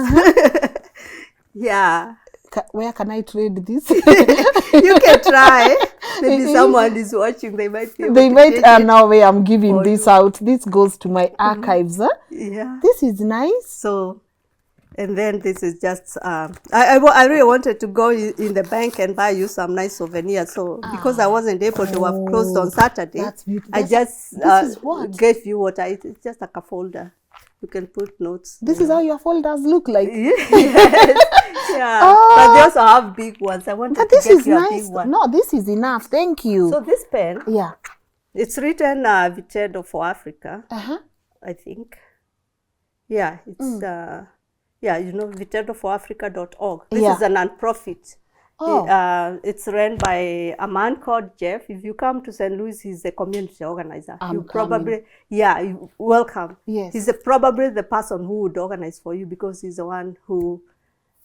Yeah. Where can I trade this? You can try. Maybe someone is watching. They might be able They to might, take it. now I'm giving this out. This goes to my archives. Huh? Yeah. This is nice. So, and then this is just, I really wanted to go in the bank and buy you some nice souvenirs. So, because I wasn't able to have closed on Saturday, That's beautiful. I just this is what? gave you it's just like a folder. You can put notes. This is how your folders look like. Yes. Yeah. Oh. But they also have big ones. I wanted But to this get is you a nice. big one. No, this is enough. Thank you. So this pen, Yeah. it's written Vitedo for Africa, Uh-huh. I think. Yeah, it's vitedoforafrica.org. This Yeah. is a non-profit. Oh. It's run by a man called Jeff. If you come to St. Louis, he's a community organizer. I'm you probably, welcome. Yes. He's probably the person who would organize for you because he's the one who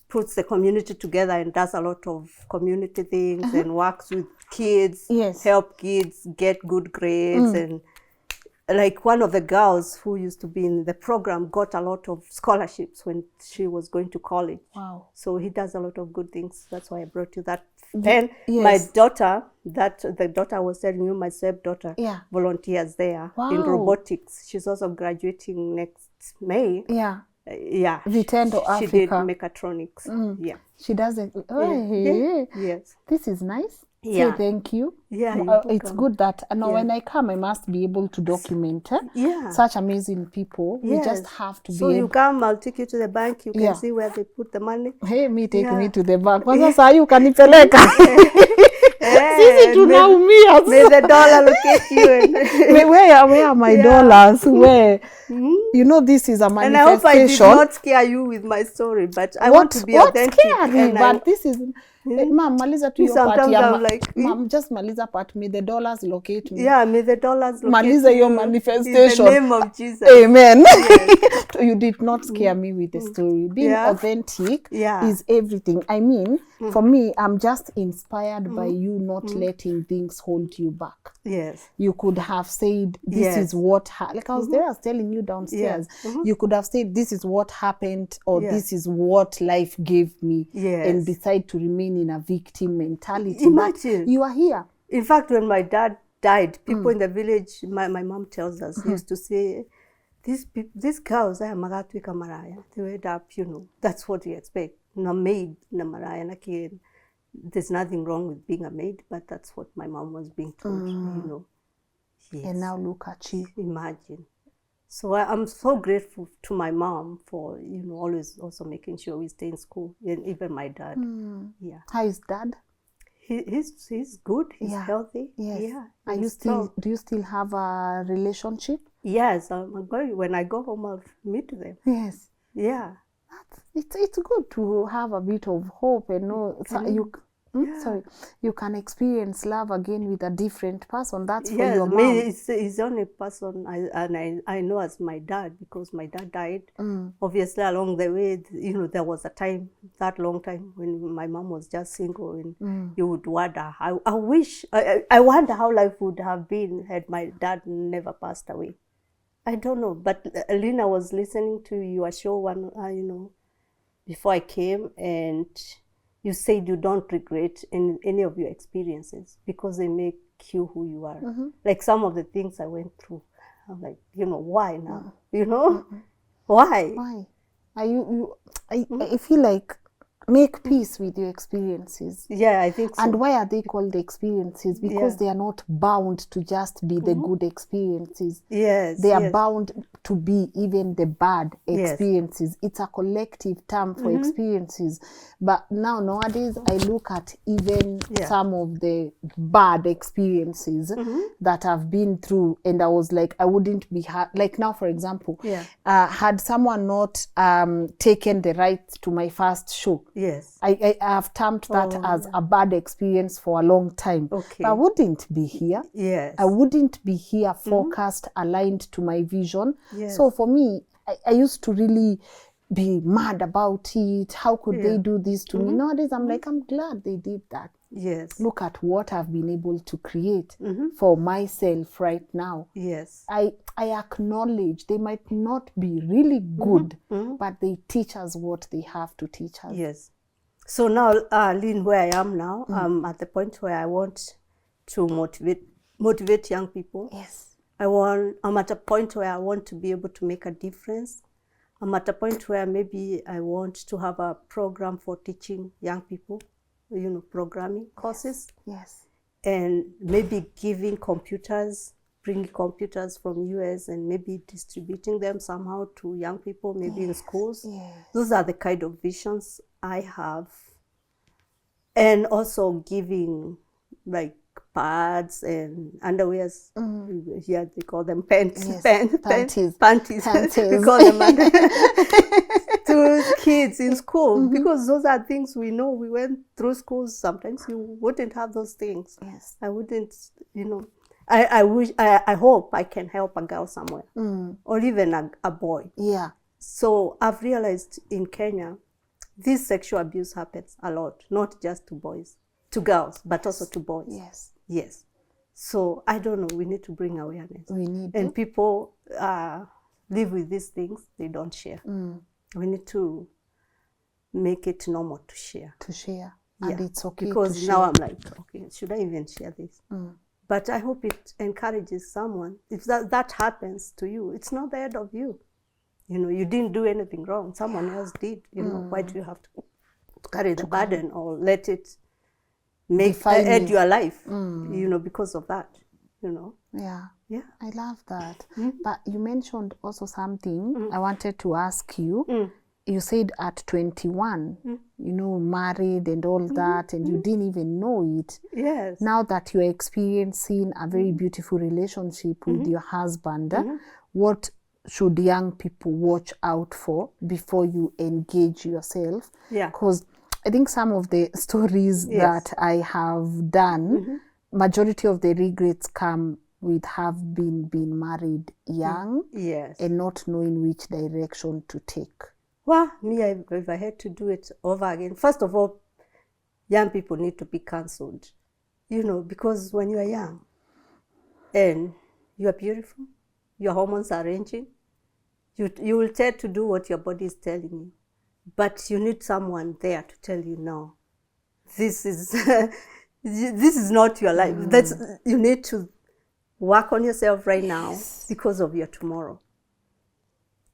puts the community together and does a lot of community things and works with kids, Yes. help kids get good grades. And like one of the girls who used to be in the program got a lot of scholarships when she was going to college. Wow. So he does a lot of good things. That's why I brought you that pen. Yes. My daughter, the daughter I was telling you, my stepdaughter, Yeah. volunteers there in Wow. robotics. She's also graduating next May. Yeah. Yeah. Vitendo She did Africa. mechatronics. Yeah. She doesn't. Oh, Yeah. Yes. This is nice. Yeah. Say thank you. Yeah, you're It's welcome. good that now Yeah. when I come, I must be able to document Yeah. such amazing people. We Yes. just have to So be you able. come, I'll take you to the bank. You can Yeah. see where they put the money. Hey, take Yeah. me to the bank. Kwanza saa hii ukanipeleka. Sisi May tunaumia. the dollar locate you. Where are my dollars? Where? You know, this is a And I hope I did manifestation. not scare you with my story, but I want to be what authentic. scary, and but this is ma'am, maliza tu hiyo part Sometimes ya I'm like, ma'am, just maliza part, may the dollars locate me. yeah, may the dollars locate Maliza your you manifestation. in the name of Jesus. Amen. You did not scare me with the story. Being Yeah. authentic Yeah. is everything. I mean, for me, I'm just inspired by you not letting things hold you back. Yes. You could have said, this Yes. is what, like I was there, I was telling you downstairs, you could have said, this is what happened, or Yes. this is what life gave me, Yes. and decide to remain in a victim mentality. Imagine. But you are here. In fact, when my dad died, people in the village, my mom tells us, used to say, these girls, magatwika maraya. They end up, that's what we expect. Na maid na maraya na kid. There's nothing wrong with being a maid, but that's what my mom was being told, Yes. And now look at you. Imagine. So I'm so grateful to my mom for, always also making sure we stay in school, and even my dad. Yeah. How is dad? He's good. He's Yeah. healthy. Yes. Yeah. Are you he's still? strong. Do you still have a relationship? Yes, I'm going. When I go home, I'll meet them. Yes. Yeah. It's good to have a bit of hope and know you can experience love again with a different person. That's for Yes, your mom. me, he's the only person I know as my dad, because my dad died. Obviously, along the way, there was a time, that long time, when my mom was just single, and you would wonder, I wonder how life would have been had my dad never passed away. I don't know, but Lynn, I was listening to your show one, before I came, and you said you don't regret any of your experiences because they make you who you are. Like some of the things I went through, I'm like, why now? Why? Why? I feel like make peace with your experiences. Yeah, I think so. And why are they called experiences? Because they are not bound to just be the good experiences. Yes, They are yes. bound to be even the bad Yes. experiences. It's a collective term for experiences. But nowadays, I look at even some of the bad experiences that I've been through, and I was like, I wouldn't be like now, for example, had someone not taken the rights to my first show, Yes. I have termed that as a bad experience for a long time. Okay. But I wouldn't be here. Yes. I wouldn't be here focused, aligned to my vision. Yes. So for me, I used to really be mad about it. How could they do this to me? Nowadays, I'm like, I'm glad they did that. Yes. Look at what I've been able to create for myself right now. Yes. I acknowledge they might not be really good, but they teach us what they have to teach us. Yes. So now, Lynn, where I am now, I'm at the point where I want to motivate young people. Yes. I'm at a point where I want to be able to make a difference. I'm at a point where maybe I want to have a program for teaching young people, programming courses. Yes. And maybe giving computers, bringing computers from US and maybe distributing them somehow to young people, maybe in schools. Yes. Those are the kind of visions I have. And also giving like pads and underwears. Here they call them pants. Yes. Panties. Panties. We call them to kids in school, because those are things we know. We went through schools. Sometimes you wouldn't have those things. Yes. I wouldn't, I hope I can help a girl somewhere, or even a boy. Yeah. So I've realized in Kenya, this sexual abuse happens a lot, not just to boys, to girls, but also to boys. Yes. Yes. So I don't know, we need to bring awareness. We need and people live with these things, they don't share. We need to make it normal to share. To share. And it's okay because to now share. I'm like, okay, should I even share this? But I hope it encourages someone. If that happens to you, it's not the end of you. You didn't do anything wrong. Someone else did. Why do you have to carry the burden or let it add your life? Because of that. Yeah. Yeah. I love that. But you mentioned also something I wanted to ask you. You said at 21, married and all that, and you didn't even know it. Yes. Now that you're experiencing a very beautiful relationship with your husband, what should young people watch out for before you engage yourself? Yeah. Because I think some of the stories that I have done, majority of the regrets come with have been married young and not knowing which direction to take. Well, if I had to do it over again, first of all, young people need to be cancelled, because when you are young and you are beautiful, your hormones are ranging, you will tend to do what your body is telling you. But you need someone there to tell you, no, this is this is not your life. You need to work on yourself right now because of your tomorrow.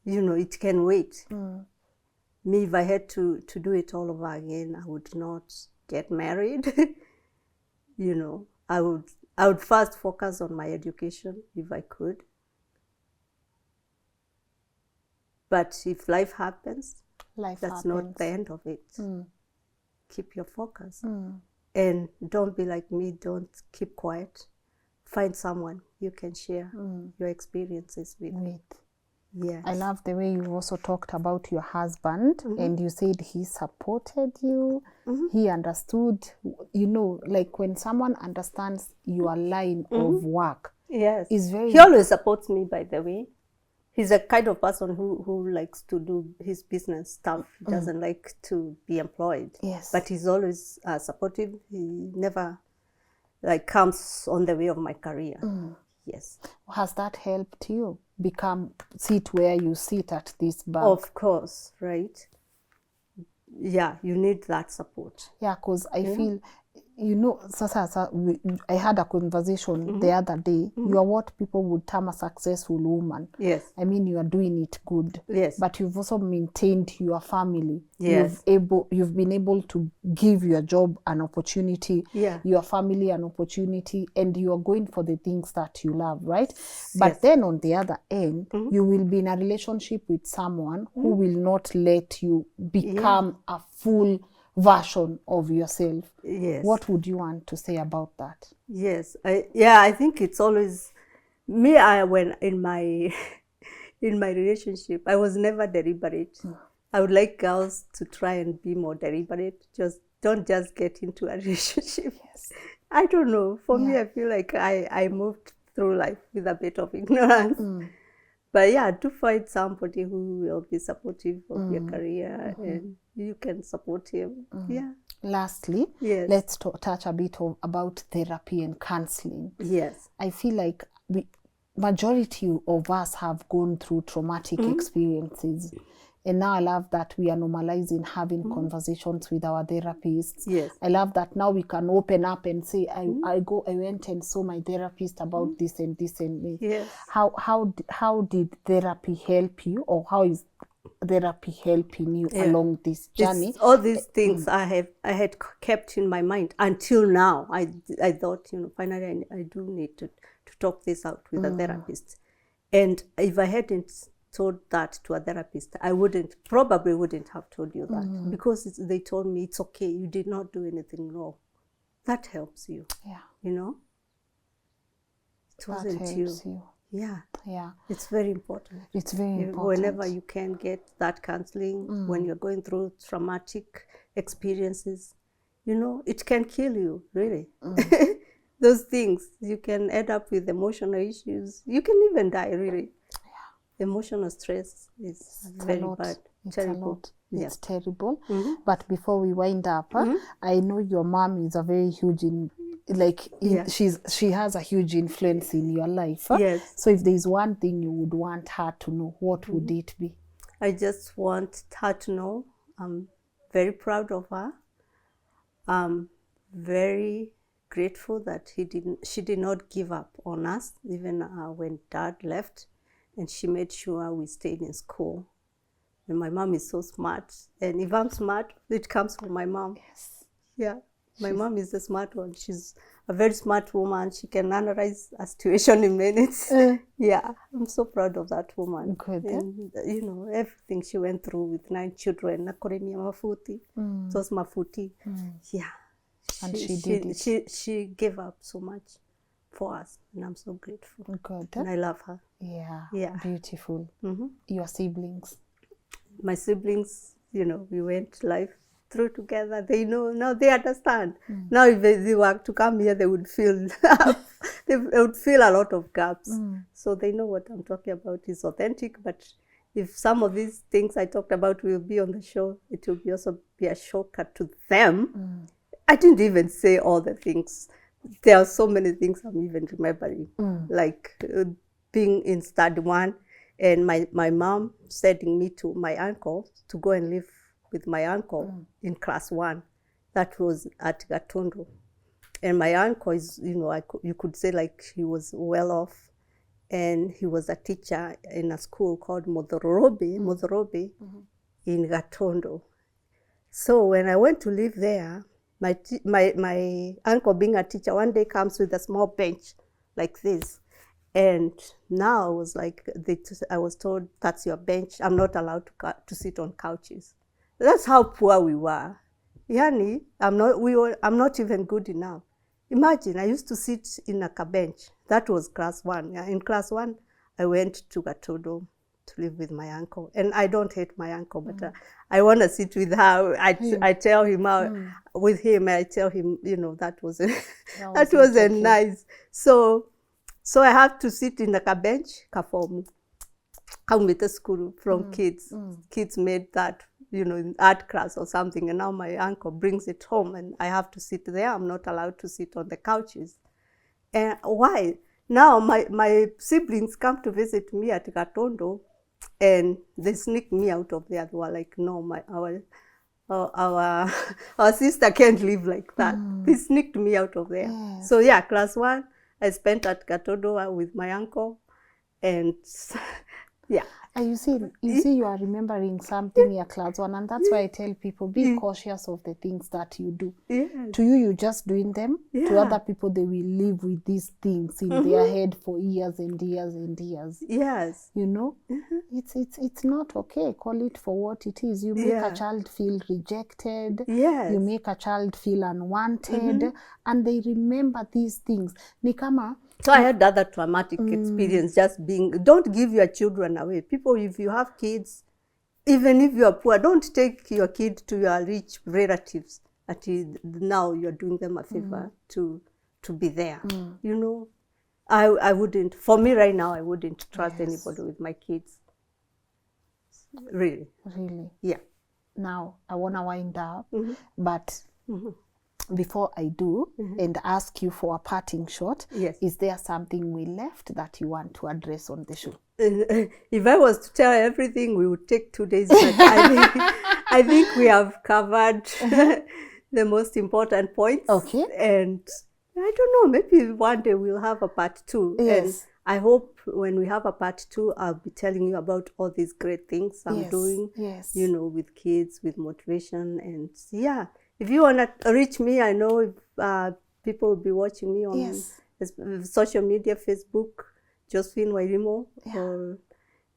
It can wait. Me, if I had to do it all over again, I would not get married. I would first focus on my education if I could. But if life happens, that's not the end of it. Keep your focus. And don't be like me, don't keep quiet. Find someone you can share your experiences with. Yes. I love the way you also talked about your husband, and you said he supported you, he understood, like when someone understands your line of work. Yes. Is very He always supports me, by the way. He's a kind of person who likes to do his business stuff. He doesn't like to be employed. Yes. But he's always supportive. He never comes on the way of my career. Yes. Has that helped you sit where you sit at this bar? Of course, right? Yeah, you need that support. Yeah, because I feel you know, I had a conversation the other day. You are what people would term a successful woman. Yes. I mean, you are doing it good. Yes. But you've also maintained your family. Yes. You've been able to give your job an opportunity, Yeah. your family an opportunity, and you are going for the things that you love, right? But Yes. then on the other end, you will be in a relationship with someone who will not let you become a full version of yourself. Yes. What would you want to say about that? Yes. I think it's always me. When in my in my relationship, I was never deliberate. I would like girls to try and be more deliberate. Don't just get into a relationship. Yes. I don't know. For me, I feel like I moved through life with a bit of ignorance. But yeah, to find somebody who will be supportive of your career and you can support him. Yeah. Lastly, Yes. let's touch a bit about therapy and counseling. Yes. I feel like majority of us have gone through traumatic experiences. And now I love that we are normalizing having conversations with our therapists. Yes. I love that now we can open up and say, I went and saw my therapist about this and this and this. Yes. How did therapy help you, or how is therapy helping you along this journey? All these things I had kept in my mind until now. I thought, finally I do need to talk this out with a therapist. And if I hadn't told that to a therapist, I probably wouldn't have told you that, because they told me it's okay, you did not do anything wrong. That helps you. Yeah. It wasn't you. Yeah. Yeah. It's very important. It's very important. Whenever you can get that counseling, when you're going through traumatic experiences, it can kill you, really. Those things, you can end up with emotional issues. You can even die, really. Emotional stress is very bad. It's terrible. a lot. It's terrible. Mm-hmm. But before we wind up, I know your mom is a very huge she has a huge influence in your life. Yes. So if there's one thing you would want her to know, what would it be? I just want her to know I'm very proud of her. I'm very grateful that she did not give up on us, even when Dad left. And she made sure we stayed in school. And my mom is so smart. And if I'm smart, it comes from my mom. Yes. Yeah. My mom is the smart one. She's a very smart woman. She can analyze a situation in minutes. Yeah. I'm so proud of that woman. Good. And, everything she went through with 9 children. Nakoremia mafuti. It was mafuti. Yeah. And she did it. She gave up so much for us, and I'm so grateful. Good. And I love her. Yeah. Beautiful. Your siblings? My siblings, we went life through together. They know now. They understand now. If they were to come here, they would feel they would feel a lot of gaps. So they know what I'm talking about is authentic. But if some of these things I talked about will be on the show, it will also be a shortcut to them. I didn't even say all the things. There are so many things I'm even remembering, like being in study 1 and my mom sending me to my uncle to go and live with my uncle in class 1. That was at Gatondo. And my uncle is, you could say like he was well off, and he was a teacher in a school called Modorobe in Gatondo. So when I went to live there, my uncle, being a teacher, one day comes with a small bench like this. And now I was like, I was told, that's your bench. I'm not allowed to sit on couches. That's how poor we were. Yani, I'm not even good enough. Imagine, I used to sit in a bench. That was class 1. Yeah. In class 1, I went to Gatondo to live with my uncle. And I don't hate my uncle, but I want to sit with her. I tell him with him, I tell him, that wasn't nice. So I have to sit in a bench, kafomu. Come with a school from kids. Kids made that, in art class or something. And now my uncle brings it home and I have to sit there. I'm not allowed to sit on the couches. And why? Now my siblings come to visit me at Gatondo, and they sneak me out of there. They were like, no, our our sister can't live like that. They sneaked me out of there. Yes. So yeah, class 1, I spent at Gatodo with my uncle, and yeah. And you see, you are remembering something in class 1, and that's why I tell people, be cautious of the things that you do. Yes. To you, you're just doing them. To Yeah. other people, they will live with these things in their head for years and years and years. Yes. You know, it's not okay. Call it for what it is. You make Yeah. a child feel rejected. Yes. You make a child feel unwanted, and they remember these things. Ni kama So I had other traumatic experience just being, don't give your children away. People, if you have kids, even if you are poor, don't take your kid to your rich relatives. Now you're doing them a favor to be there. You know, I wouldn't, for me right now, I wouldn't trust anybody with my kids. Really. really. Yeah. Now I wanna wind up, but before I do and ask you for a parting shot, Yes. is there something we left that you want to address on the show? If I was to tell everything, we would take 2 days. But I think we have covered the most important points. Okay. And I don't know, maybe one day we'll have a part 2. Yes. And I hope when we have a part 2, I'll be telling you about all these great things I'm doing, Yes. you know, with kids, with motivation. And yeah, if you want to reach me, I know if, people will be watching me on social media, Facebook, Josephine Wairimo, or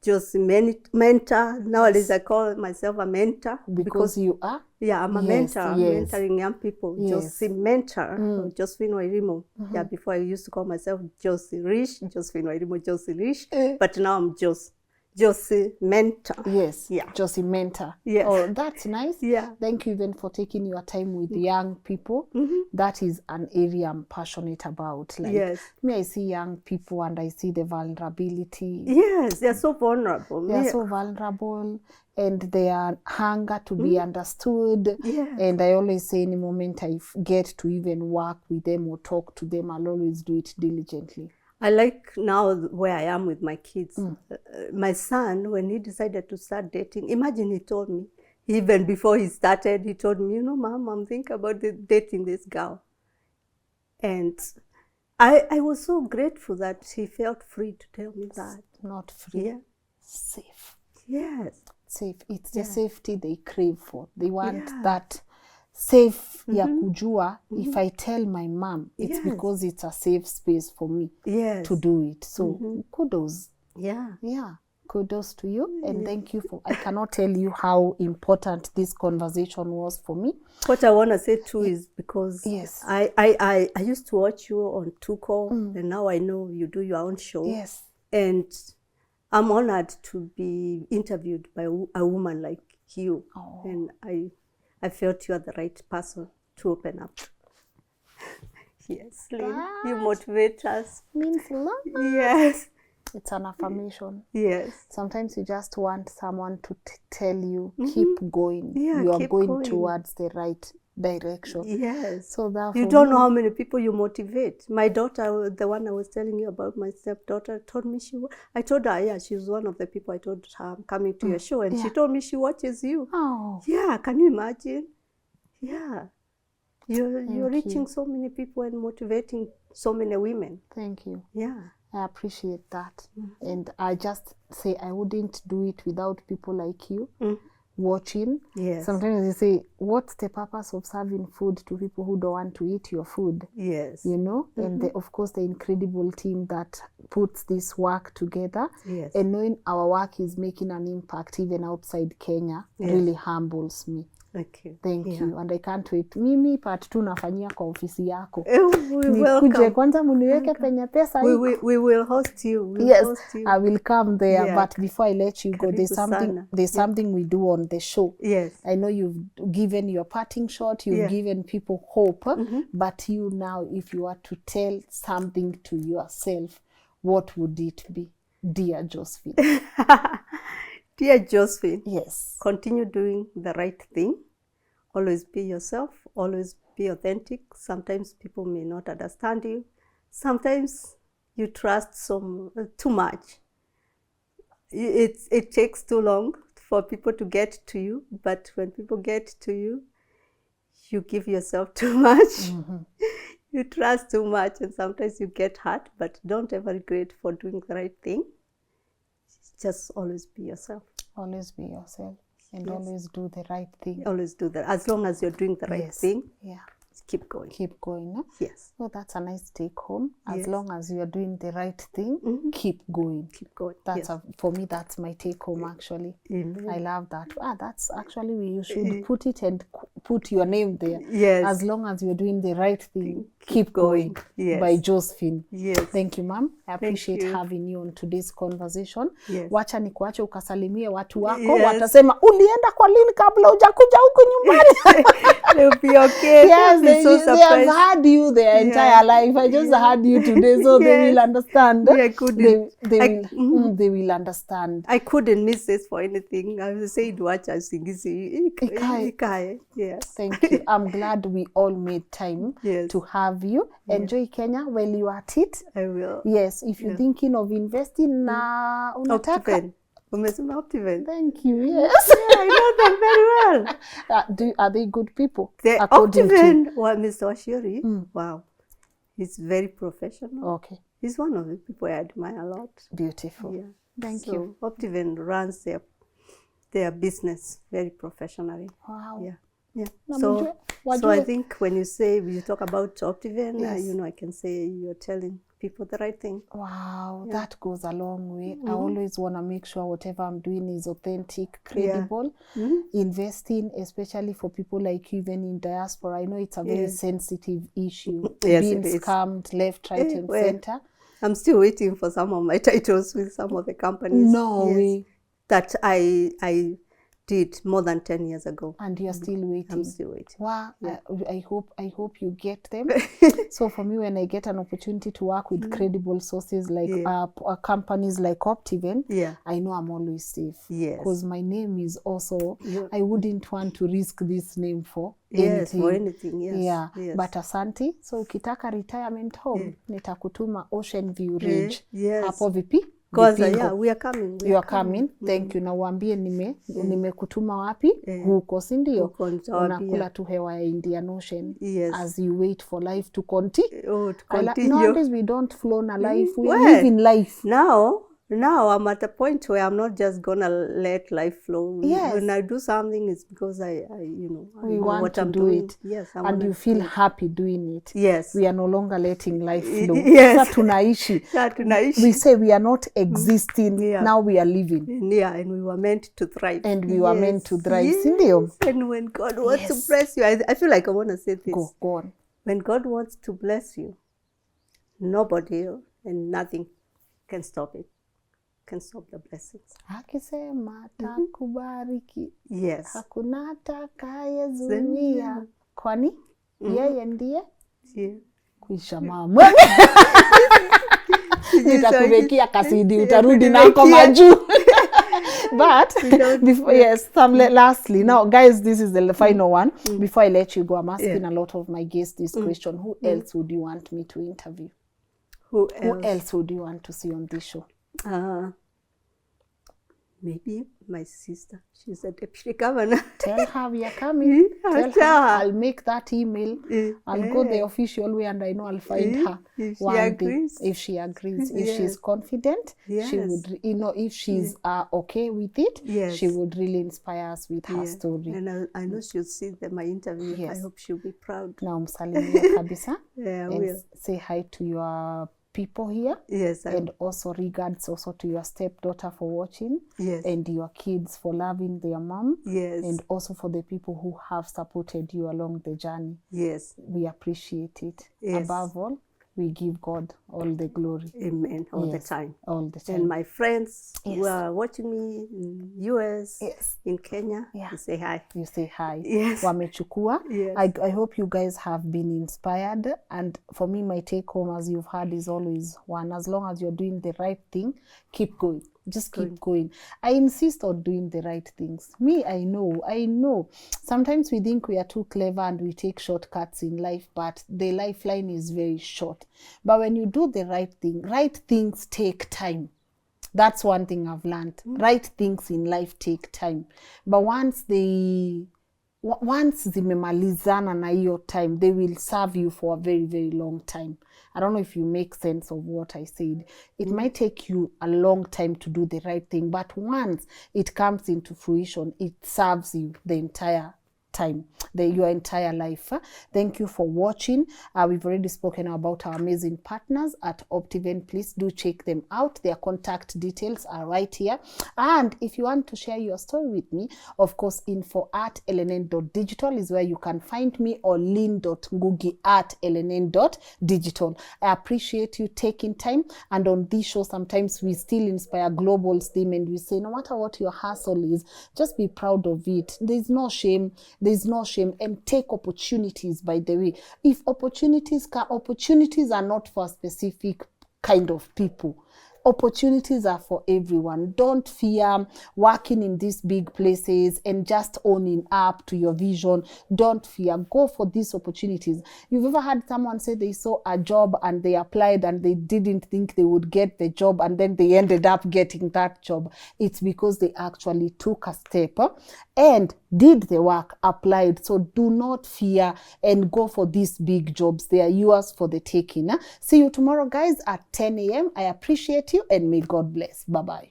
Josephine Mentor. Nowadays I call myself a mentor. Because you are? Yeah, I'm a mentor. I'm mentoring young people. Josephine Mentor, or Josephine Wairimo. Yeah, before I used to call myself Josie Rish, Josephine Wairimo, Josie Rish. But now I'm Josie Mentor. Yes. Yeah. Josie Mentor. Yes. Oh, that's nice. Yeah. Thank you even for taking your time with young people. That is an area I'm passionate about. Like, Yes. me, I see young people and I see the vulnerability. Yes, they're so vulnerable. They are so vulnerable, and their hunger to be understood. Yes. And I always say, any moment I get to even work with them or talk to them, I'll always do it diligently. I like now where I am with my kids. My son, when he decided to start dating, imagine he told me, even before he started, he told me, you know, Mom, I'm thinking about dating this girl. And I was so grateful that he felt free to tell me that. Not free. Yeah. Safe. Yes. Safe. It's the safety they crave for. They want that safe ya kujua. If I tell my mom, it's because it's a safe space for me to do it. So kudos. Yeah. Yeah. Kudos to you, and thank you for, I cannot tell you how important this conversation was for me. What I want to say too is because Yes. I used to watch you on Tuko, and now I know you do your own show. Yes. And I'm honored to be interviewed by a woman like you. Oh. And I felt you are the right person to open up. Yes, Lynn, you motivate us. Means a lot. Yes. It's an affirmation. Yes. Sometimes you just want someone to tell you, keep going. Yeah, you are keep going going towards the right direction. Yes. So therefore, You don't know how many people you motivate. My daughter, the one I was telling you about, my stepdaughter, told me I told her, yeah, she's one of the people I told her I'm coming to your show. And she told me she watches you. Oh. Yeah, can you imagine? Yeah. You're Thank reaching you. so many people and motivating so many women. Thank you. Yeah. I appreciate that. And I just say I wouldn't do it without people like you watching. Yes. Sometimes you say, what's the purpose of serving food to people who don't want to eat your food? Yes. You know, and of course the incredible team that puts this work together. Yes. And knowing our work is making an impact even outside Kenya really humbles me. Okay. Thank you, and I can't wait. Mimi part 2 nafanyia kwa ofisi yako. We Nikuje welcome. kwanza muniweke penye pesa We will host you. We'll Yes, host you. I will come there. Yeah. But before I let you go, there's Karibu something we do on the show. Yes. I know you've given your parting shot, you've given people hope, but you now, if you are to tell something to yourself, what would it be, dear Josephine? Dear Josephine, Yes. continue doing the right thing. Always be yourself. Always be authentic. Sometimes people may not understand you. Sometimes you trust too much. It takes too long for people to get to you, but when people get to you, you give yourself too much. You trust too much, and sometimes you get hurt, but don't ever regret for doing the right thing. Just always be yourself. Always be yourself and Yes. always do the right thing. Always do that. As long as you're doing the right Yes. thing, Yeah. keep going. Keep going. No? Yes. Oh, that's a nice take home. As Yes. long as you are doing the right thing, keep going. Keep going. That's yes. for me, that's my take home actually. Amen. I love that. That's actually, you should put it and put your name there. Yes. As long as you're doing the right thing, keep going. Yes. By Josephine. Yes. Thank you, ma'am. I appreciate you. having you on today's conversation. Yes. Wacha nikuache ukasalimie watu wako. Yes. Watasema ulienda kwa Lynn kabla hujakuja huku nyumbani. They'll be okay. Yes, They'll be so they have surprised. had you their entire life. I just had you today, so they will understand. Yeah, I couldn't. They will understand. I couldn't miss this for anything. I was saying, watch Singizi. Ikae. Yes. Thank you. I'm glad we all made time Yes. to have you. Enjoy Kenya while you are at it. I will. Yes, if you're thinking of investing na unataka. Optiven. Umesema Optiven. Thank you. Yes. Yeah, I know them very well. Are they good people? The according to- Optiven, well, Mr. Washiri, wow, he's very professional. Okay, He's one of the people I admire a lot. beautiful. Yeah. Thank So you. Optiven runs their business very professionally. Wow. Yeah. Yeah. Na So mjue- I think when you talk about Optiven, Yes. I can say you're telling people the right thing. Wow, that goes a long way. I always want to make sure whatever I'm doing is authentic, credible. Investing, especially for people like you, even in diaspora, I know it's a very Yes. sensitive issue. Yes, Being it is. scammed left, right, and well, center. I'm still waiting for some of my titles with some of the companies. No way. That I did more than 10 years ago. And you're still waiting. I'm still waiting. Wow, I hope you get them. So for me, when I get an opportunity to work with credible sources like companies like Optiven, Yeah. I know I'm always safe. Yes. Because my name is also, Yeah. I wouldn't want to risk this name for Yes, anything. for anything, yes. Yeah, Yes. but asante. So ukitaka retirement home, nitakutuma Ocean View Ridge. Yes. Hapo vipi? Because Vipingo. we are coming. You are coming. Thank you. Na uambie nimekutuma wapi? Huko, si ndio? Huko nitawaambia. Unakula tu hewa ya Indian Ocean Yes. as you wait for life to continue. Oh, to continue. Nowadays we don't flow na life. We are Well, living life. Now I'm at a point where I'm not just gonna let life flow. Yes. When I do something, it's because I We know want what to I'm do doing. it. Yes, I And wanna you feel happy doing it. Yes. We are no longer letting life flow. Yes. Sasa tunaishi. Yeah, tunaishi. We say we are not existing. Yeah. Now we are living. Yeah, and we were meant to thrive. And we were meant to thrive. Yes. Si ndio? And when God wants Yes. to bless you, I feel like I want to say this. Go on. When God wants to bless you, nobody and nothing can stop it. Can stop the blessings. Akisema atakubariki. Yes. Hakuna atakayezuia. Kwani yeye ndiye Yeah. kuisha mama. Nitakuwekea kasidi utarudi nako majuu. But before, yes, lastly, now guys, this is the final one. Before I let you go, I'm asking a lot of my guests this question. Who else would you want me to interview? Who Who else? else would you want to see on this show? Maybe my sister. She's a deputy governor. Tell her we are coming. I'll Tell her. her. I'll make that email. I'll go the official way and I know I'll find her. If she one day. agrees. If she agrees. If Yes. she's confident, she Yes. would, if she's okay with it, Yes. she would really inspire us with her Yeah. story. And I know she'll see my interview. Yes. I hope she'll be proud. Now, msalimia kabisa. Yeah, I And will. say hi to your people here. Yes, I And also regards also to your stepdaughter for watching. Yes. And your kids for loving their mom. Yes. And also for the people who have supported you along the journey. Yes. We appreciate it. Yes. Above all, we give God all the glory. Amen. All Yes. the time. All the time. And my friends Yes. who are watching me in US, Yes. in Kenya, Yeah. you say hi. You say hi. Yes. Wamechukua. Yes. I hope you guys have been inspired. And for me, my take home, as you've heard, is always one. As long as you're doing the right thing, keep going. Just keep going. I insist on doing the right things. Me, I know. Sometimes we think we are too clever and we take shortcuts in life, but the lifeline is very short. But when you do the right thing, right things take time. That's one thing I've learned. Right things in life take time, but once zimemalizana na hiyo time, they will serve you for a very, very long time. I don't know if you make sense of what I said. It might take you a long time to do the right thing, but once it comes into fruition, it serves you the entire time, your entire life. Thank you for watching. We've already spoken about our amazing partners at Optiven. Please do check them out. Their contact details are right here. And if you want to share your story with me, of course, info@lnn.digital is where you can find me, or lynn.ngugi@lnn.digital. I appreciate you taking time. And on this show, sometimes we still inspire global STEAM, and we say, no matter what your hustle is, just be proud of it. There's no shame, and take opportunities. By the way, if opportunities are not for a specific kind of people. Opportunities are for everyone. Don't fear working in these big places and just owning up to your vision. Don't fear. Go for these opportunities. You've ever had someone say they saw a job and they applied and they didn't think they would get the job, and then they ended up getting that job? It's because they actually took a step and did the work, applied. So do not fear and go for these big jobs. They are yours for the taking. See you tomorrow, guys, at 10 a.m. I appreciate you, and may God bless. Bye-bye.